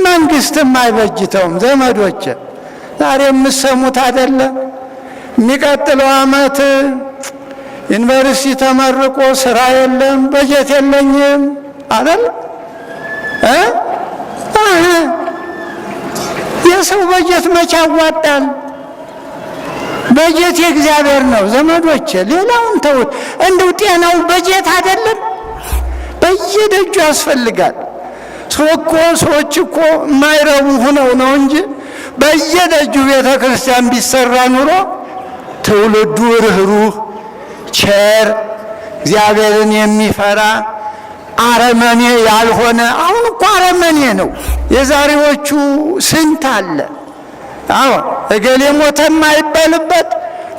መንግስትም አይበጅተውም። ዘመዶች ዛሬ የምትሰሙት አይደለ? የሚቀጥለው ዓመት ዩኒቨርሲቲ ተመርቆ ስራ የለም በጀት የለኝም አይደል? የሰው በጀት መቼ ያዋጣል? በጀት የእግዚአብሔር ነው ዘመዶች። ሌላውን ተውት። እንደው ጤናው በጀት አይደለም? በየደጁ ያስፈልጋል። ሰዎች እኮ የማይረቡ ሆነው ነው እንጂ በየደጁ ቤተ ክርስቲያን ቢሰራ ኑሮ ትውልዱ ርኅሩህ፣ ቸር፣ እግዚአብሔርን የሚፈራ አረመኔ ያልሆነ። አሁን እኮ አረመኔ ነው። የዛሬዎቹ ስንት አለ። አዎ እገሌ ሞተ የማይባልበት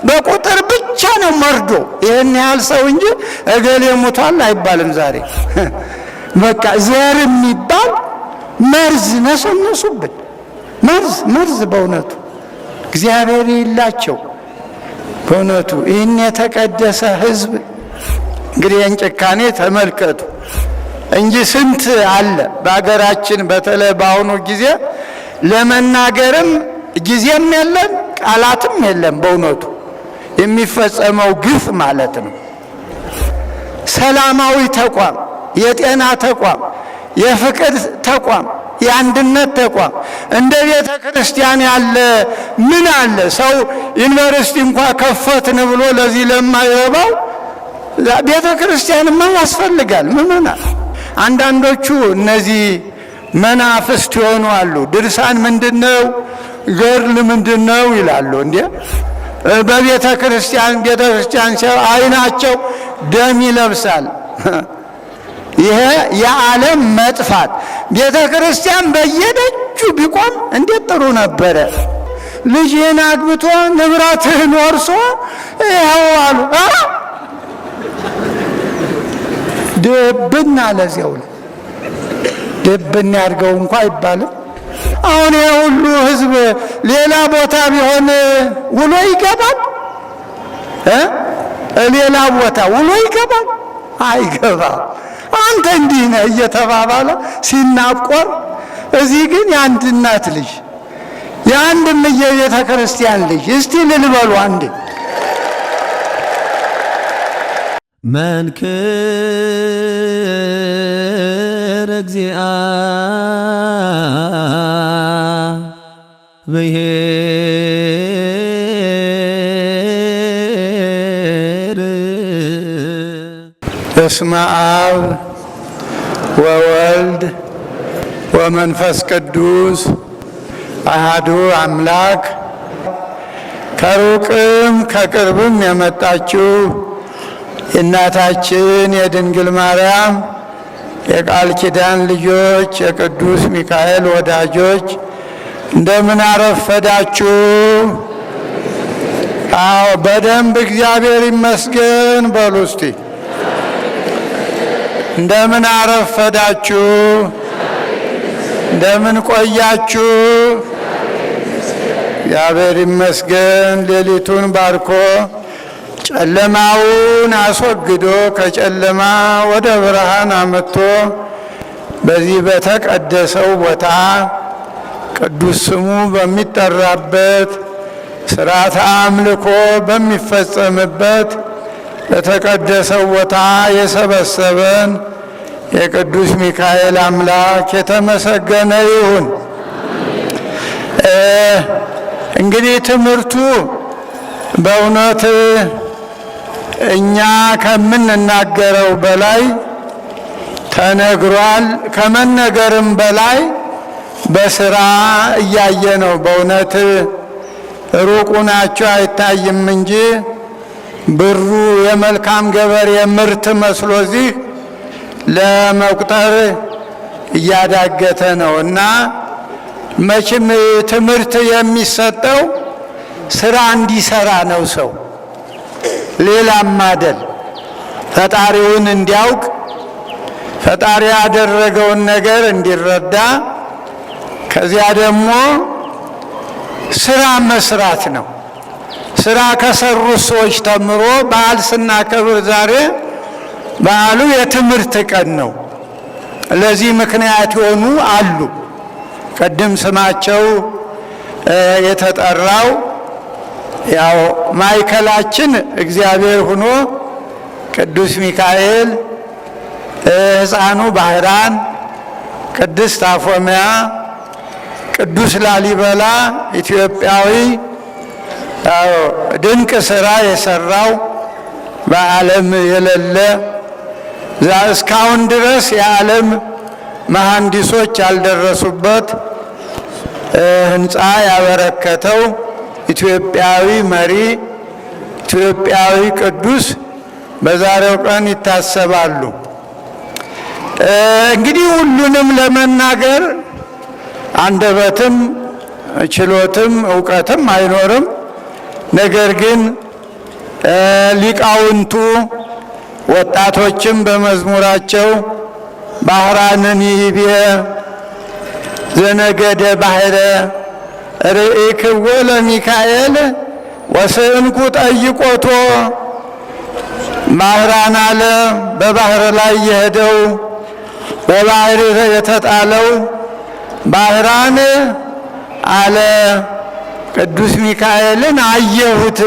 በቁጥር ብቻ ነው መርዶ። ይህን ያህል ሰው እንጂ እገሌ ሞቷል አይባልም ዛሬ። በቃ ዘር የሚባል መርዝ ነሰነሱብን። መርዝ በእውነቱ እግዚአብሔር ይላቸው። በእውነቱ ይህን የተቀደሰ ሕዝብ እንግዲህ ጭካኔ ተመልከቱ እንጂ ስንት አለ በአገራችን። በተለይ በአሁኑ ጊዜ ለመናገርም ጊዜም የለም ቃላትም የለም። በእውነቱ የሚፈጸመው ግፍ ማለት ነው። ሰላማዊ ተቋም፣ የጤና ተቋም፣ የፍቅር ተቋም፣ የአንድነት ተቋም እንደ ቤተ ክርስቲያን ያለ ምን አለ? ሰው ዩኒቨርሲቲ እንኳ ከፈትን ብሎ ለዚህ ለማይረባው ቤተ ክርስቲያንማ ያስፈልጋል። ምንናል? አንዳንዶቹ እነዚህ መናፍስት ይሆኑ አሉ። ድርሳን ምንድነው? ገድል ምንድነው ይላሉ። እንዴ በቤተ ክርስቲያን አይናቸው ደም ይለብሳል። ይሄ የዓለም መጥፋት። ቤተ ክርስቲያን በየደጁ ቢቆም እንዴት ጥሩ ነበረ። ልጅህን አግብቶ ንብረትህን ወርሶ ይኸው አሉ። ደብና ለዚያው ደብና ያድርገው እንኳ አይባልም። አሁን የሁሉ ሕዝብ ሌላ ቦታ ቢሆን ውሎ ይገባል። ሌላ ቦታ ውሎ ይገባል? አይገባም። አንተ እንዲህ ነህ እየተባባለ ሲናቆር፣ እዚህ ግን የአንድ እናት ልጅ የአንድ የቤተ ክርስቲያን ልጅ እስቲ ልልበሉ አንድ መንክር እግዚአ ብሔር በስመ አብ ወወልድ ወመንፈስ ቅዱስ አሐዱ አምላክ። ከሩቅም ከቅርብም የመጣችሁ የእናታችን የድንግል ማርያም የቃል ኪዳን ልጆች የቅዱስ ሚካኤል ወዳጆች እንደምን አረፈዳችሁ? አዎ በደንብ እግዚአብሔር ይመስገን በሉ እስቲ። እንደምን አረፈዳችሁ? እንደምን ቆያችሁ? እግዚአብሔር ይመስገን ሌሊቱን ባርኮ ጨለማውን አስወግዶ ከጨለማ ወደ ብርሃን አመጥቶ በዚህ በተቀደሰው ቦታ ቅዱስ ስሙ በሚጠራበት ሥርዓተ አምልኮ በሚፈጸምበት በተቀደሰው ቦታ የሰበሰበን የቅዱስ ሚካኤል አምላክ የተመሰገነ ይሁን። እንግዲህ ትምህርቱ በእውነት እኛ ከምንናገረው በላይ ተነግሯል። ከመነገርም በላይ በስራ እያየ ነው። በእውነት ሩቁ ናቸው አይታይም እንጂ ብሩ የመልካም ገበሬ ምርት መስሎ እዚህ ለመቁጠር እያዳገተ ነው። እና መቼም ትምህርት የሚሰጠው ስራ እንዲሰራ ነው ሰው ሌላም አይደል። ፈጣሪውን እንዲያውቅ ፈጣሪ ያደረገውን ነገር እንዲረዳ ከዚያ ደግሞ ስራ መስራት ነው። ስራ ከሰሩት ሰዎች ተምሮ በዓል ስናከብር ዛሬ በዓሉ የትምህርት ቀን ነው። ለዚህ ምክንያት የሆኑ አሉ። ቅድም ስማቸው የተጠራው ያው ማዕከላችን እግዚአብሔር ሆኖ ቅዱስ ሚካኤል፣ ሕፃኑ ባህራን፣ ቅድስት አፎምያ፣ ቅዱስ ላሊበላ ኢትዮጵያዊ ድንቅ ሥራ የሰራው በዓለም የሌለ እስካሁን ድረስ የዓለም መሐንዲሶች ያልደረሱበት ሕንፃ ያበረከተው ኢትዮጵያዊ መሪ፣ ኢትዮጵያዊ ቅዱስ በዛሬው ቀን ይታሰባሉ። እንግዲህ ሁሉንም ለመናገር አንደበትም ችሎትም ዕውቀትም አይኖርም። ነገር ግን ሊቃውንቱ ወጣቶችም በመዝሙራቸው ባህራንን ይቤ ዘነገደ ባሕረ ርኢክዎ ለሚካኤል ወስእንኩ ጠይቆቶ ባህራን አለ በባህር ላይ የሄደው በባህር የተጣለው ባህራን አለ ቅዱስ ሚካኤልን አየሁት፣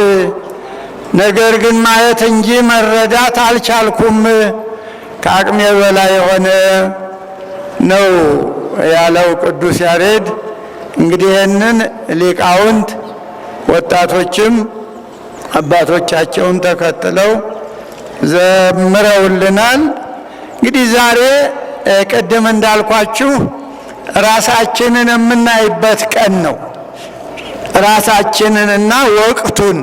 ነገር ግን ማየት እንጂ መረዳት አልቻልኩም፣ ከአቅሜ በላይ የሆነ ነው ያለው ቅዱስ ያሬድ። እንግዲህ ይህንን ሊቃውንት ወጣቶችም አባቶቻቸውን ተከትለው ዘምረውልናል። እንግዲህ ዛሬ ቅድም እንዳልኳችሁ ራሳችንን የምናይበት ቀን ነው። ራሳችንንና ወቅቱን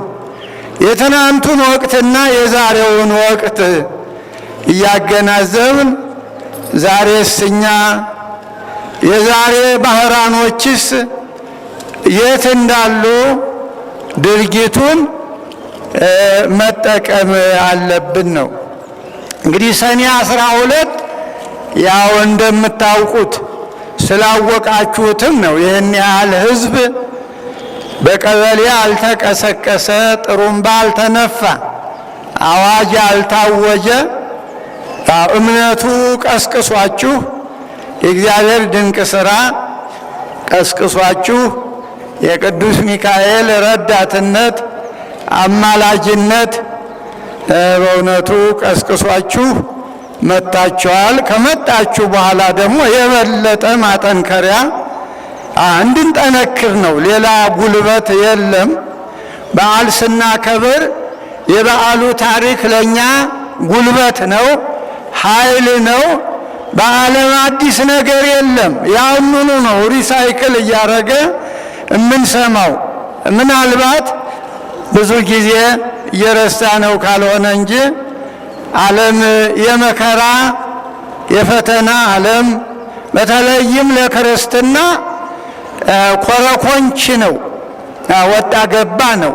የትናንቱን ወቅትና የዛሬውን ወቅት እያገናዘብን ዛሬስ እኛ የዛሬ ባህራኖችስ የት እንዳሉ ድርጊቱን መጠቀም አለብን ነው። እንግዲህ ሰኔ 12 ያው እንደምታውቁት ስላወቃችሁትም ነው ይህን ያህል ሕዝብ በቀበሌ አልተቀሰቀሰ፣ ጥሩምባ አልተነፋ፣ አዋጅ አልታወጀ። እምነቱ ቀስቅሷችሁ የእግዚአብሔር ድንቅ ሥራ ቀስቅሷችሁ የቅዱስ ሚካኤል ረዳትነት አማላጅነት በእውነቱ ቀስቅሷችሁ መጣችኋል። ከመጣችሁ በኋላ ደግሞ የበለጠ ማጠንከሪያ እንድንጠነክር ነው። ሌላ ጉልበት የለም። በዓል ስናከብር የበዓሉ ታሪክ ለእኛ ጉልበት ነው፣ ኃይል ነው። በዓለም አዲስ ነገር የለም። ያንኑ ነው ሪሳይክል እያደረገ የምንሰማው። ምናልባት ብዙ ጊዜ እየረሳ ነው ካልሆነ እንጂ ዓለም የመከራ የፈተና ዓለም በተለይም ለክርስትና ኮረኮንች ነው፣ ወጣ ገባ ነው፣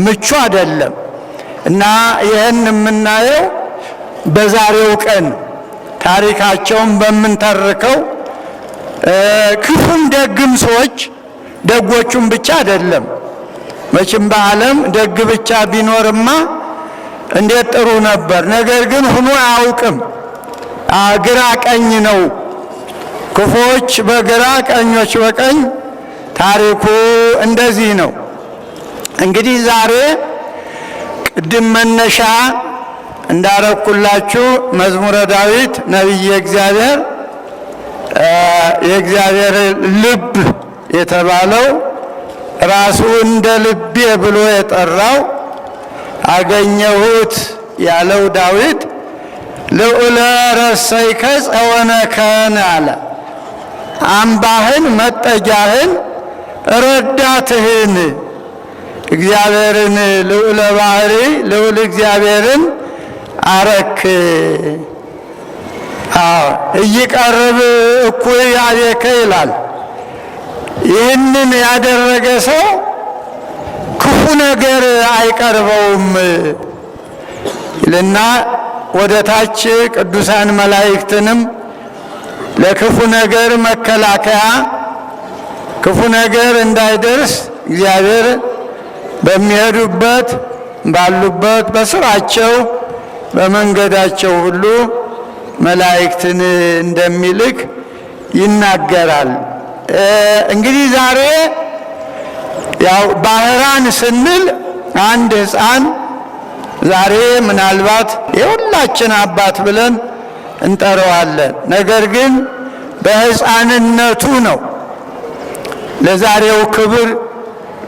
ምቹ አይደለም። እና ይህን የምናየው በዛሬው ቀን ታሪካቸውን በምንተርከው ክፉም ደግም ሰዎች ደጎቹም ብቻ አይደለም። መቼም በዓለም ደግ ብቻ ቢኖርማ እንዴት ጥሩ ነበር። ነገር ግን ሆኖ አያውቅም። ግራ ቀኝ ነው። ክፉዎች በግራ ቀኞች በቀኝ ታሪኩ እንደዚህ ነው። እንግዲህ ዛሬ ቅድም መነሻ እንዳረኩላችሁ መዝሙረ ዳዊት ነቢየ እግዚአብሔር የእግዚአብሔር ልብ የተባለው ራሱ እንደ ልቤ ብሎ የጠራው አገኘሁት ያለው ዳዊት ልዑለ ረሰይከ ጸወነከን አለ። አምባህን መጠጊያህን ረዳትህን እግዚአብሔርን ልዑለ ባህሪ ልዑል እግዚአብሔርን አረክ። እይቀርብ እኩይ አቤከ ይላል። ይህንን ያደረገ ሰው ክፉ ነገር አይቀርበውም ይልና ወደ ታች ቅዱሳን መላእክትንም ለክፉ ነገር መከላከያ ክፉ ነገር እንዳይደርስ እግዚአብሔር በሚሄዱበት ባሉበት በስራቸው በመንገዳቸው ሁሉ መላእክትን እንደሚልክ ይናገራል። እንግዲህ ዛሬ ያው ባህራን ስንል አንድ ሕፃን ዛሬ ምናልባት የሁላችን አባት ብለን እንጠራዋለን። ነገር ግን በሕፃንነቱ ነው ለዛሬው ክብር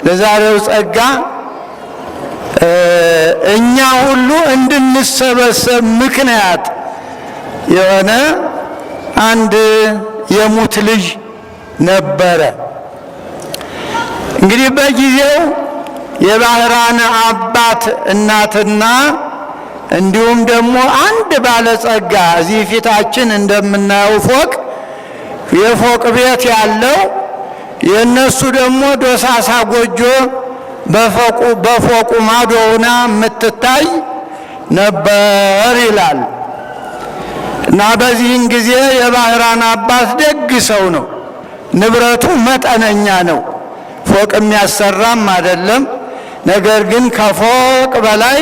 ለዛሬው ጸጋ እኛ ሁሉ እንድንሰበሰብ ምክንያት የሆነ አንድ የሙት ልጅ ነበረ። እንግዲህ በጊዜው የባህራን አባት እናትና እንዲሁም ደግሞ አንድ ባለጸጋ እዚህ ፊታችን እንደምናየው የፎቅ ቤት ያለው የነሱ ደግሞ ዶሳሳ ጎጆ በፎቁ ማዶ ሆና የምትታይ ነበር ይላል። እና በዚህን ጊዜ የባህራን አባት ደግ ሰው ነው። ንብረቱ መጠነኛ ነው፣ ፎቅ የሚያሰራም አይደለም። ነገር ግን ከፎቅ በላይ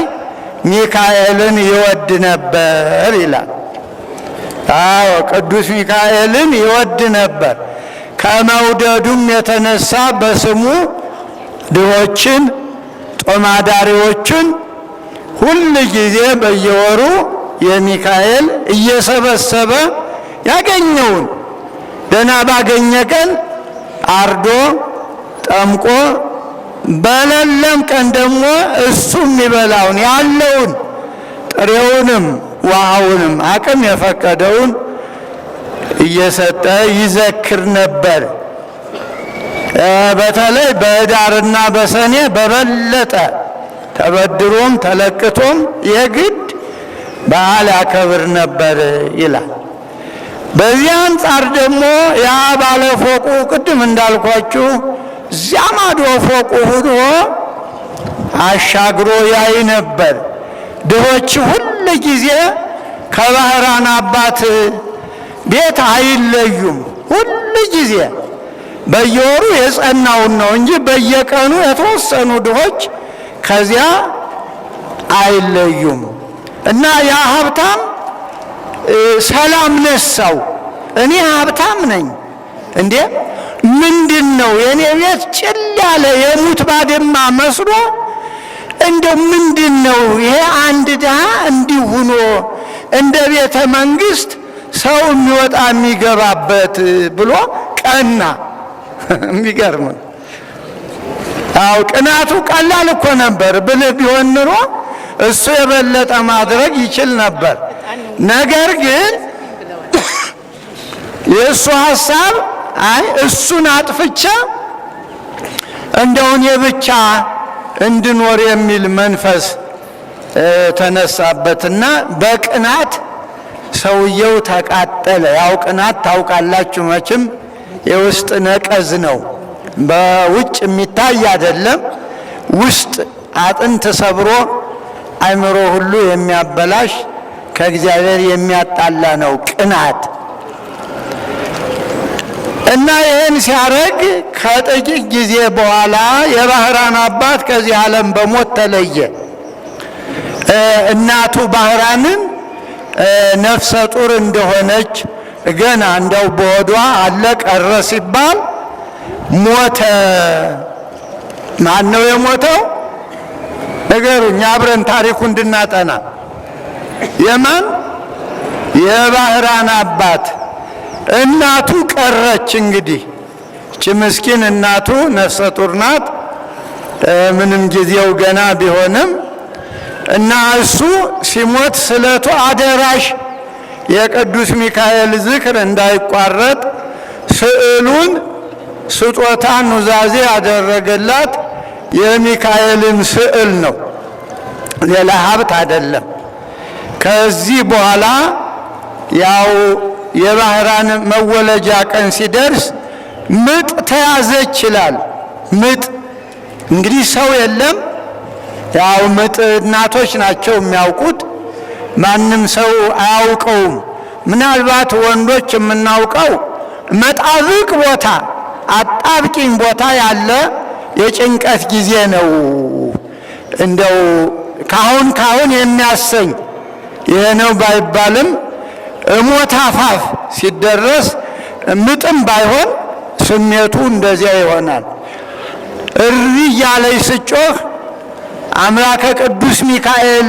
ሚካኤልን ይወድ ነበር ይላል። አዎ ቅዱስ ሚካኤልን ይወድ ነበር። ከመውደዱም የተነሳ በስሙ ድሆችን ጦማዳሪዎችን ሁል ጊዜ በየወሩ የሚካኤል እየሰበሰበ ያገኘውን ደህና ባገኘ ቀን አርዶ ጠምቆ በሌለም ቀን ደግሞ እሱ የሚበላውን ያለውን ጥሬውንም ውሃውንም አቅም የፈቀደውን እየሰጠ ይዘክር ነበር። በተለይ በኅዳርና በሰኔ በበለጠ ተበድሮም ተለቅቶም የግድ በዓል ያከብር ነበር ይላል። በዚህ አንጻር ደግሞ ያ ባለፎቁ ቅድም እንዳልኳችሁ እዚያ ማዶ ፎቁ ሆኖ አሻግሮ ያይ ነበር። ድሆች ሁል ጊዜ ከባህራን አባት ቤት አይለዩም። ሁል ጊዜ በየወሩ የጸናውን ነው እንጂ በየቀኑ የተወሰኑ ድሆች ከዚያ አይለዩም። እና ያ ሀብታም ሰላም ነሳው። እኔ ሀብታም ነኝ እንዴ? ምንድን ነው የኔ ቤት ጭል ያለ የሙት ባድማ መስሎ እንደው ምንድን ነው ይሄ አንድ ድሃ እንዲህ ሆኖ እንደ ቤተ መንግስት ሰው የሚወጣ የሚገባበት ብሎ ቀና። የሚገርም አው ቅናቱ ቀላል እኮ ነበር። ብልህ ቢሆን ኑሮ እሱ የበለጠ ማድረግ ይችል ነበር። ነገር ግን የእሱ ሐሳብ አይ እሱን አጥፍቻ እንደውን የብቻ እንድኖር የሚል መንፈስ ተነሳበትና በቅናት ሰውየው ተቃጠለ። ያው ቅናት ታውቃላችሁ መቼም የውስጥ ነቀዝ ነው፣ በውጭ የሚታይ አይደለም። ውስጥ አጥንት ሰብሮ አእምሮ ሁሉ የሚያበላሽ ከእግዚአብሔር የሚያጣላ ነው ቅናት። እና ይህን ሲያረግ ከጥቂት ጊዜ በኋላ የባህራን አባት ከዚህ ዓለም በሞት ተለየ። እናቱ ባህራንን ነፍሰ ጡር እንደሆነች ገና እንደው በሆዷ አለ ቀረ ሲባል ሞተ። ማን ነው የሞተው? ንገሩኝ አብረን ታሪኩ እንድናጠና። የማን? የባህራን አባት። እናቱ ቀረች። እንግዲህ እቺ ምስኪን እናቱ ነፍሰ ጡር ናት። ምንም ጊዜው ገና ቢሆንም እና እሱ ሲሞት ስለቱ አደራሽ የቅዱስ ሚካኤል ዝክር እንዳይቋረጥ ስዕሉን ስጦታ ኑዛዜ ያደረገላት የሚካኤልን ስዕል ነው፣ ሌላ ሀብት አይደለም። ከዚህ በኋላ ያው የባህራን መወለጃ ቀን ሲደርስ ምጥ ተያዘች ይላል። ምጥ እንግዲህ ሰው የለም፣ ያው ምጥ እናቶች ናቸው የሚያውቁት። ማንም ሰው አያውቀውም። ምናልባት ወንዶች የምናውቀው መጣብቅ ቦታ አጣብቂኝ ቦታ ያለ የጭንቀት ጊዜ ነው። እንደው ካሁን የሚያሰኝ ይሄ ነው ባይባልም ሞት አፋፍ ሲደረስ ምጥም ባይሆን ስሜቱ እንደዚያ ይሆናል። እሪ እያለች ስጮህ አምላከ ቅዱስ ሚካኤል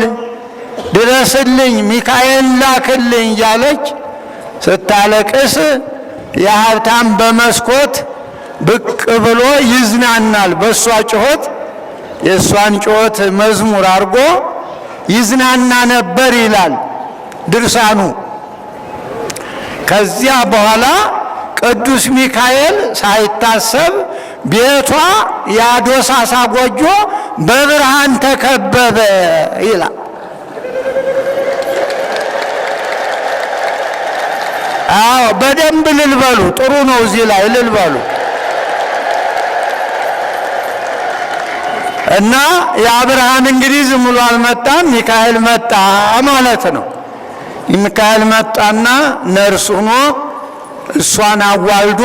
ድረስልኝ፣ ሚካኤል ላክልኝ እያለች ስታለቅስ የሀብታም በመስኮት ብቅ ብሎ ይዝናናል። በእሷ ጩኸት የእሷን ጩኸት መዝሙር አድርጎ ይዝናና ነበር ይላል ድርሳኑ። ከዚያ በኋላ ቅዱስ ሚካኤል ሳይታሰብ ቤቷ የአዶሳሳ ጎጆ በብርሃን ተከበበ ይላል። አዎ በደንብ ልልበሉ፣ ጥሩ ነው። እዚህ ላይ ልልበሉ እና የአብርሃም እንግዲህ ዝም ብሎ አልመጣም፣ ሚካኤል መጣ ማለት ነው። ሚካኤል መጣና ነርስ ሆኖ እሷን አዋልዶ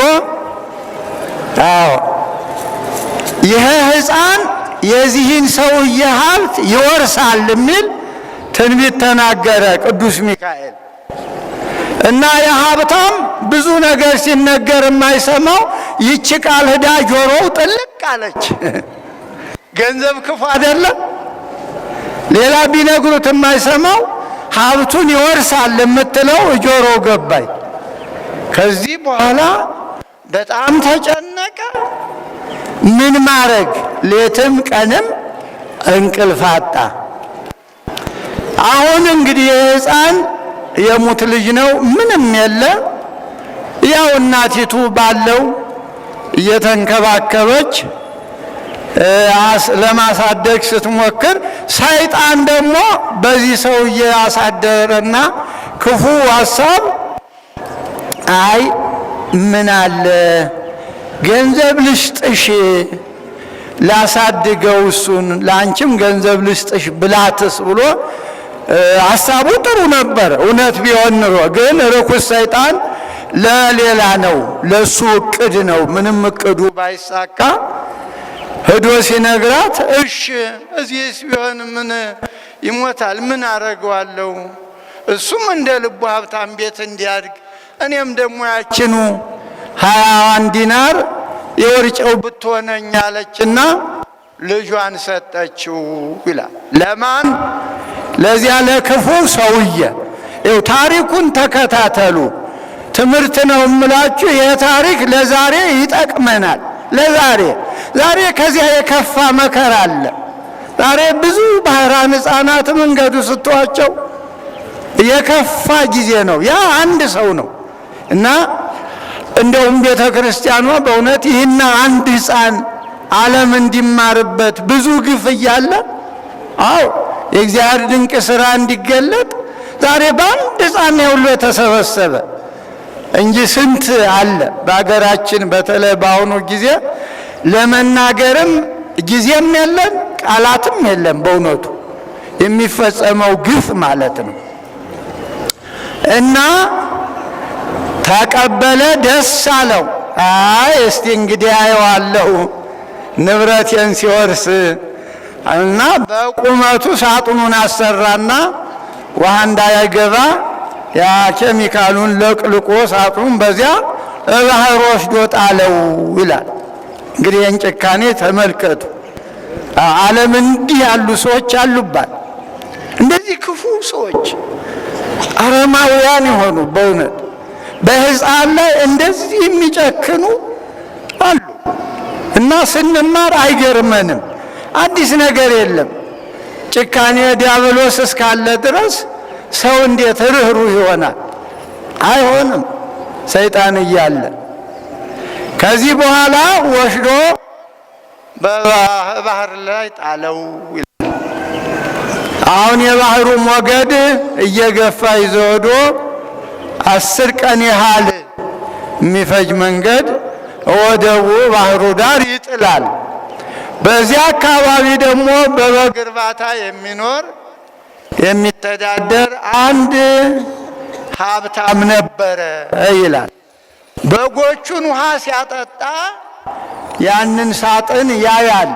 አዎ ይሄ ሕፃን የዚህን ሰውዬ ሀብት ይወርሳል የሚል ትንቢት ተናገረ ቅዱስ ሚካኤል። እና የሀብታም ብዙ ነገር ሲነገር የማይሰማው ይቺ ቃል ሄዳ ጆሮው ጥልቅ አለች። ገንዘብ ክፉ አይደለም። ሌላ ቢነግሩት የማይሰማው ሀብቱን ይወርሳል የምትለው ጆሮው ገባኝ። ከዚህ በኋላ በጣም ተጨነቀ። ምን ማረግ? ሌትም ቀንም እንቅልፍ አጣ። አሁን እንግዲህ የሕፃን የሙት ልጅ ነው፣ ምንም የለ። ያው እናቲቱ ባለው እየተንከባከበች ለማሳደግ ስትሞክር ሰይጣን ደግሞ በዚህ ሰውዬ አሳደረና ክፉ ሐሳብ አይ ምን አለ ገንዘብ ልስጥሽ ላሳድገው እሱን ለአንቺም ገንዘብ ልስጥሽ ብላትስ ብሎ ሐሳቡ ጥሩ ነበር እውነት ቢሆን ኑሮ። ግን ርኩስ ሰይጣን ለሌላ ነው፣ ለሱ እቅድ ነው። ምንም እቅዱ ባይሳካ ሄዶ ሲነግራት እሺ እዚህስ ቢሆን ምን ይሞታል፣ ምን አረገዋለሁ፣ እሱም እንደ ልቡ ሀብታም ቤት እንዲያድግ እኔም ደግሞ ያችኑ 20 ዲናር የወርጨው ብትሆነኝ አለችና ልጇን ሰጠችው ይላል። ለማን? ለዚያ ለክፉ ሰውዬ። ይኸው ታሪኩን ተከታተሉ። ትምህርት ነው የምላችሁ። ይህ ታሪክ ለዛሬ ይጠቅመናል። ለዛሬ ዛሬ ከዚያ የከፋ መከራ አለ። ዛሬ ብዙ ባህራን ሕፃናት መንገዱ ስትዋቸው የከፋ ጊዜ ነው። ያ አንድ ሰው ነው እና እንደውም ቤተ ክርስቲያኗ በእውነት ይህና አንድ ሕፃን ዓለም እንዲማርበት ብዙ ግፍ እያለ አዎ የእግዚአብሔር ድንቅ ሥራ እንዲገለጥ ዛሬ በአንድ ሕፃን ሁሉ የተሰበሰበ እንጂ ስንት አለ በአገራችን። በተለይ በአሁኑ ጊዜ ለመናገርም ጊዜም የለም ቃላትም የለም። በእውነቱ የሚፈጸመው ግፍ ማለት ነው። እና ተቀበለ፣ ደስ አለው። አይ እስቲ እንግዲህ አየዋለሁ ንብረቴን ሲወርስ እና በቁመቱ ሳጥኑን አሰራና ውሃ እንዳይገባ ያ ኬሚካሉን ለቅልቆ ሳጥኑን በዚያ ባህር ወስዶ ጣለው ይላል። እንግዲህ ይህን ጭካኔ ተመልከቱ። ዓለም እንዲህ ያሉ ሰዎች አሉባት። እንደዚህ ክፉ ሰዎች አረማውያን የሆኑ በእውነት በሕፃን ላይ እንደዚህ የሚጨክኑ አሉ። እና ስንማር አይገርመንም። አዲስ ነገር የለም። ጭካኔ ዲያብሎስ እስካለ ድረስ ሰው እንዴት ርኅሩህ ይሆናል? አይሆንም፣ ሰይጣን እያለ። ከዚህ በኋላ ወስዶ በባህር ላይ ጣለው ይላል። አሁን የባህሩ ሞገድ እየገፋ ይዞ ሄዶ 10 ቀን ያህል የሚፈጅ መንገድ ወደቡ ባህሩ ዳር ይጥላል። በዚያ አካባቢ ደግሞ በበግ እርባታ የሚኖር የሚተዳደር አንድ ሀብታም ነበረ ይላል። በጎቹን ውሃ ሲያጠጣ ያንን ሳጥን ያያል።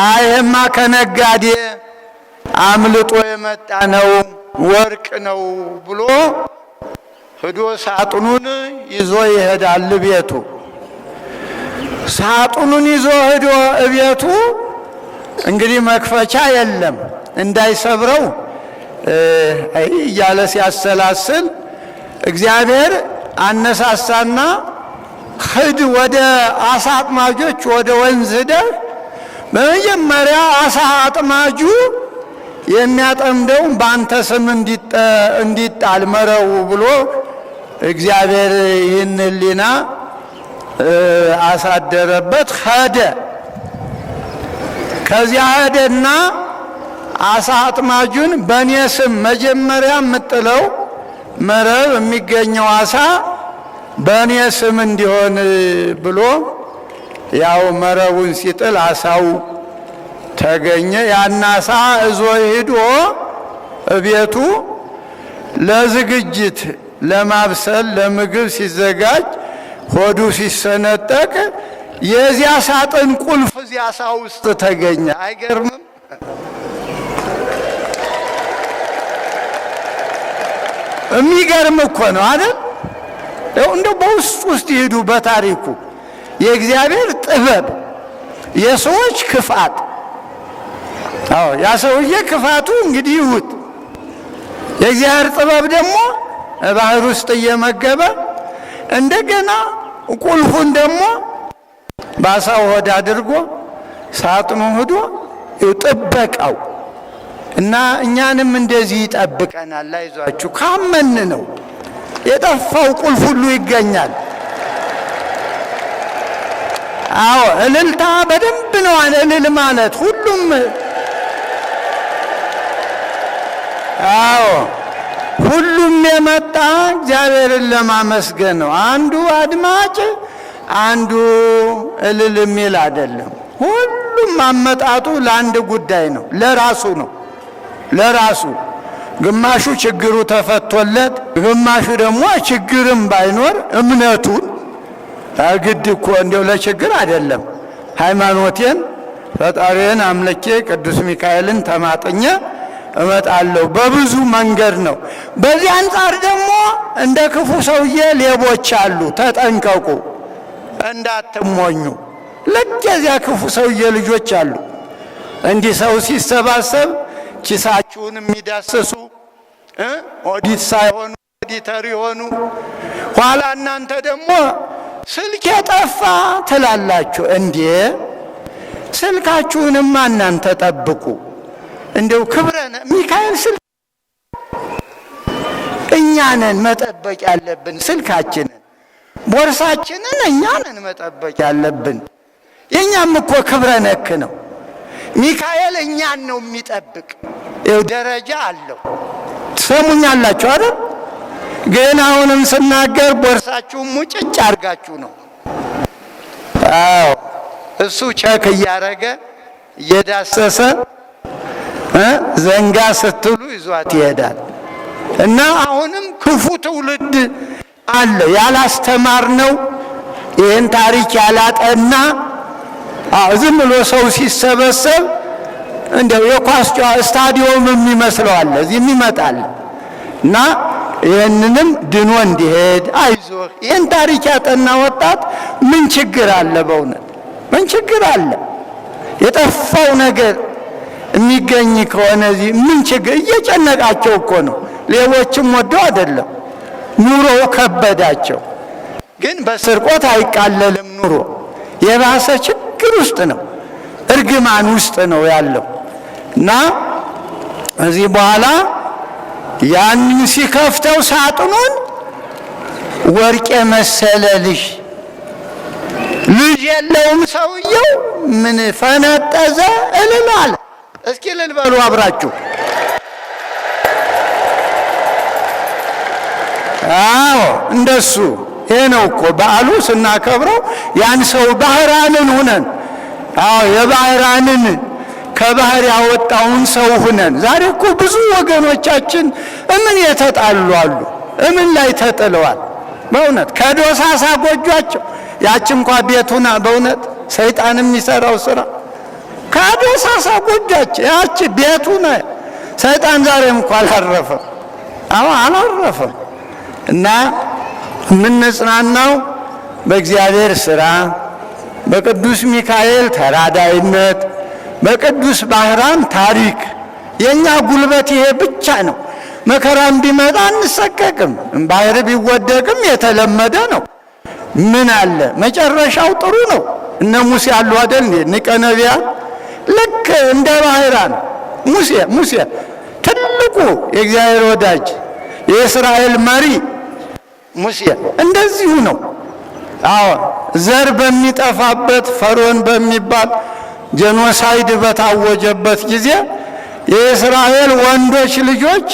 አይማ ከነጋዴ አምልጦ የመጣ ነው፣ ወርቅ ነው ብሎ ሄዶ ሳጥኑን ይዞ ይሄዳል ቤቱ። ሳጥኑን ይዞ ሄዶ ቤቱ እንግዲህ መክፈቻ የለም እንዳይሰብረው እያለ ሲያሰላስል እግዚአብሔር አነሳሳና ሂድ ወደ አሳ አጥማጆች ወደ ወንዝ ሄደህ በመጀመሪያ አሳ አጥማጁ የሚያጠምደው በአንተ ስም እንዲጣል መረቡ ብሎ እግዚአብሔር ይህን ሕሊና አሳደረበት። ሄደ። ከዚያ ሄደና አሳ አጥማጁን በእኔ ስም መጀመሪያ የምጥለው መረብ የሚገኘው አሳ በእኔ ስም እንዲሆን ብሎ ያው መረቡን ሲጥል አሳው ተገኘ። ያን አሳ እዞ ሄዶ እቤቱ ለዝግጅት ለማብሰል ለምግብ ሲዘጋጅ ሆዱ ሲሰነጠቅ የዚያ ሳጥን ቁልፍ እዚያ አሳ ውስጥ ተገኘ። አይገርምም? የሚገርም እኮ ነው አይደል? እንደው በውስጥ ይሄዱ በታሪኩ የእግዚአብሔር ጥበብ የሰዎች ክፋት። አዎ ያ ሰውዬ ክፋቱ እንግዲህ ይሁት፣ የእግዚአብሔር ጥበብ ደግሞ ባህር ውስጥ እየመገበ እንደገና ቁልፉን ደግሞ ባሳው ሆድ አድርጎ ሳጥኑ ሄዶ ጥበቃው እና እኛንም እንደዚህ ይጠብቀናል። አይዟችሁ ካመን ነው የጠፋው ቁልፍ ሁሉ ይገኛል። አዎ እልልታ በደንብ ነው እልል ማለት ሁሉም። አዎ ሁሉም የመጣ እግዚአብሔርን ለማመስገን ነው። አንዱ አድማጭ አንዱ እልል የሚል አይደለም። ሁሉም አመጣጡ ለአንድ ጉዳይ ነው፣ ለራሱ ነው። ለራሱ ግማሹ ችግሩ ተፈቶለት፣ ግማሹ ደግሞ ችግርም ባይኖር እምነቱን ግድ እኮ እንደው ለችግር አይደለም ሃይማኖቴን ፈጣሪን አምልኬ ቅዱስ ሚካኤልን ተማጥኜ እመጣለሁ በብዙ መንገድ ነው። በዚህ አንጻር ደግሞ እንደ ክፉ ሰውዬ ሌቦች አሉ፣ ተጠንቀቁ እንዳትሞኙ። ልክ የዚያ ክፉ ሰውዬ ልጆች አሉ። እንዲህ ሰው ሲሰባሰብ ኪሳችሁን የሚዳሰሱ ኦዲት ሳይሆኑ ኦዲተር የሆኑ ኋላ እናንተ ደግሞ ስልክ የጠፋ ትላላችሁ። እንዴ ስልካችሁንማ እናንተ ጠብቁ። እንደው ክብረነ ሚካኤል ስልክ እኛ ነን መጠበቅ ያለብን። ስልካችንን ቦርሳችንን እኛ ነን መጠበቅ ያለብን። የኛም እኮ ክብረ ነክ ነው። ሚካኤል እኛን ነው የሚጠብቅ። ይኸው ደረጃ አለው። ትሰሙኛላችሁ አይደል? ግን አሁንም ስናገር ቦርሳችሁን ሙጭጭ አድርጋችሁ ነው። አዎ እሱ ቸክ እያረገ እየዳሰሰ ዘንጋ ስትሉ ይዟት ይሄዳል። እና አሁንም ክፉ ትውልድ አለ ያላስተማር ነው ይህን ታሪክ ያላጠና። ዝም ብሎ ሰው ሲሰበሰብ እንደው የኳስ ስታዲዮም የሚመስለዋል እዚህም ይመጣል። እና ይህንንም ድኖ እንዲሄድ አይዞህ። ይህን ታሪክ ያጠና ወጣት ምን ችግር አለ? በእውነት ምን ችግር አለ? የጠፋው ነገር የሚገኝ ከሆነ እዚህ ምን ችግር? እየጨነቃቸው እኮ ነው። ሌቦችም ወደው አይደለም፣ ኑሮው ከበዳቸው። ግን በስርቆት አይቃለልም ኑሮ። የባሰ ችግር ውስጥ ነው፣ እርግማን ውስጥ ነው ያለው። እና እዚህ በኋላ ያን ሲከፍተው ሳጥኑን ወርቅ የመሰለ ልጅ የለውም ሰውየው። ምን ፈነጠዘ? እልል አለ። እስኪ እልል በሉ አብራችሁ። አዎ እንደሱ ይሄ ነው እኮ በዓሉ ስናከብረው ያን ሰው ባህራንን ሁነን። አዎ የባህራንን ከባህር ያወጣውን ሰው ሁነን። ዛሬ እኮ ብዙ ወገኖቻችን እምን የተጣሉ አሉ፣ እምን ላይ ተጥለዋል። በእውነት ከዶሳሳ ጎጇቸው ያች እንኳ ቤቱና በእውነት ሰይጣን የሚሰራው ስራ ከዶሳሳ ጎጇቸው ያች ቤቱና ሰይጣን ዛሬ እንኳ አላረፈም። አዎ አላረፈም። እና የምንጽናናው በእግዚአብሔር ሥራ፣ በቅዱስ ሚካኤል ተራዳይነት፣ በቅዱስ ባህራን ታሪክ። የኛ ጉልበት ይሄ ብቻ ነው። መከራም ቢመጣ አንሰቀቅም። ባህር ቢወደቅም የተለመደ ነው። ምን አለ መጨረሻው ጥሩ ነው። እነ ሙሴ አሉ አይደል? ሊቀ ነቢያት ልክ እንደ ባህራን ሙሴ ትልቁ የእግዚአብሔር ወዳጅ የእስራኤል መሪ ሙሴ እንደዚሁ ነው። አዎ ዘር በሚጠፋበት ፈርዖን በሚባል ጄኖሳይድ በታወጀበት ጊዜ የእስራኤል ወንዶች ልጆች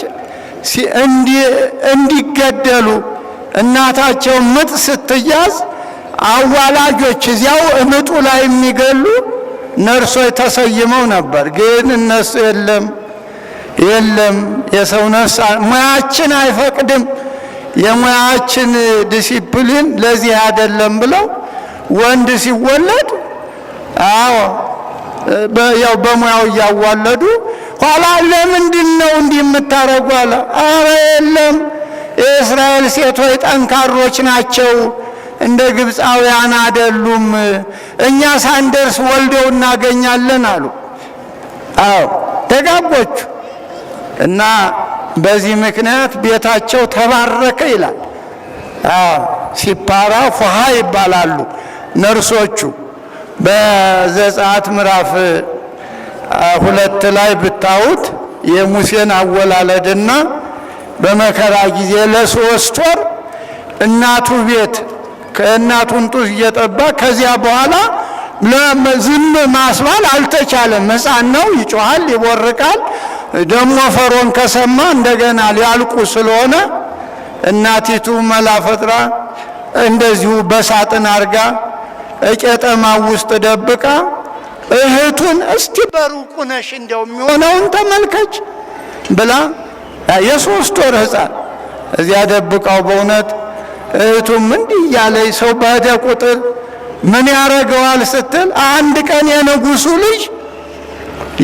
እንዲገደሉ እናታቸው ምጥ ስትያዝ አዋላጆች እዚያው ምጡ ላይ የሚገሉ ነርሶች ተሰይመው ነበር። ግን እነሱ የለም የሰው ነፍስ ሙያችን አይፈቅድም፣ የሙያችን ዲሲፕሊን ለዚህ አይደለም ብለው ወንድ ሲወለድ ያው በሙያው እያዋለዱ ኋላ ለምንድን ነው እንዲህ የምታረጉ አለ። ኧረ የለም የእስራኤል ሴቶች ጠንካሮች ናቸው፣ እንደ ግብፃውያን አይደሉም፣ እኛ ሳንደርስ ወልደው እናገኛለን አሉ። ደጋጎቹ እና በዚህ ምክንያት ቤታቸው ተባረከ ይላል። ሲፓራ ፎሃ ይባላሉ ነርሶቹ። በዘጸአት ምዕራፍ 2 ላይ ብታዩት የሙሴን አወላለድና በመከራ ጊዜ ለ3 ወር እናቱ ቤት ከእናቱን ጡት እየጠባ ከዚያ በኋላ ዝም ማስባል አልተቻለም። ሕፃን ነው፣ ይጮሃል፣ ይቦርቃል። ደግሞ ፈርዖን ከሰማ እንደገና ሊያልቁ ስለሆነ እናቲቱ መላ ፈጥራ እንደዚሁ በሳጥን አርጋ እቄጠማ ውስጥ ደብቃ እህቱን እስቲ በሩቁ ነሽ እንደው የሚሆነውን ተመልከች ብላ የ3 ወር ሕፃን እዚያ ደብቃው። በእውነት እህቱም እንዲህ እያለች ሰው በሄደ ቁጥር ምን ያደርገዋል ስትል አንድ ቀን የንጉሡ ልጅ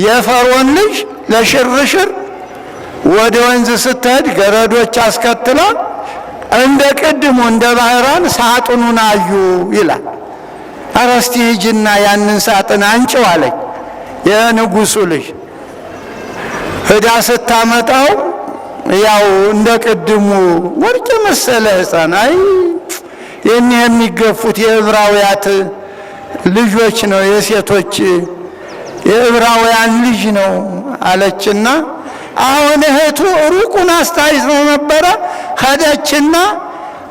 የፈርዖን ልጅ ለሽርሽር ወደ ወንዝ ስትሄድ ገረዶች አስከትላ እንደ ቅድሙ እንደ ባህራን ሳጥኑን አዩ ይላል። ኧረ እስቲ ሂጂና ያንን ሳጥን አንጭው አለኝ የንጉሡ ልጅ። ሄዳ ስታመጣው ያው እንደ ቅድሙ ወርቅ መሰለ ሕፃን። አይ የእኒህ የሚገፉት የዕብራውያት ልጆች ነው፣ የሴቶች የዕብራውያን ልጅ ነው አለችና አሁን እህቱ ሩቁን አስታይዞ ነበረ። ሄደችና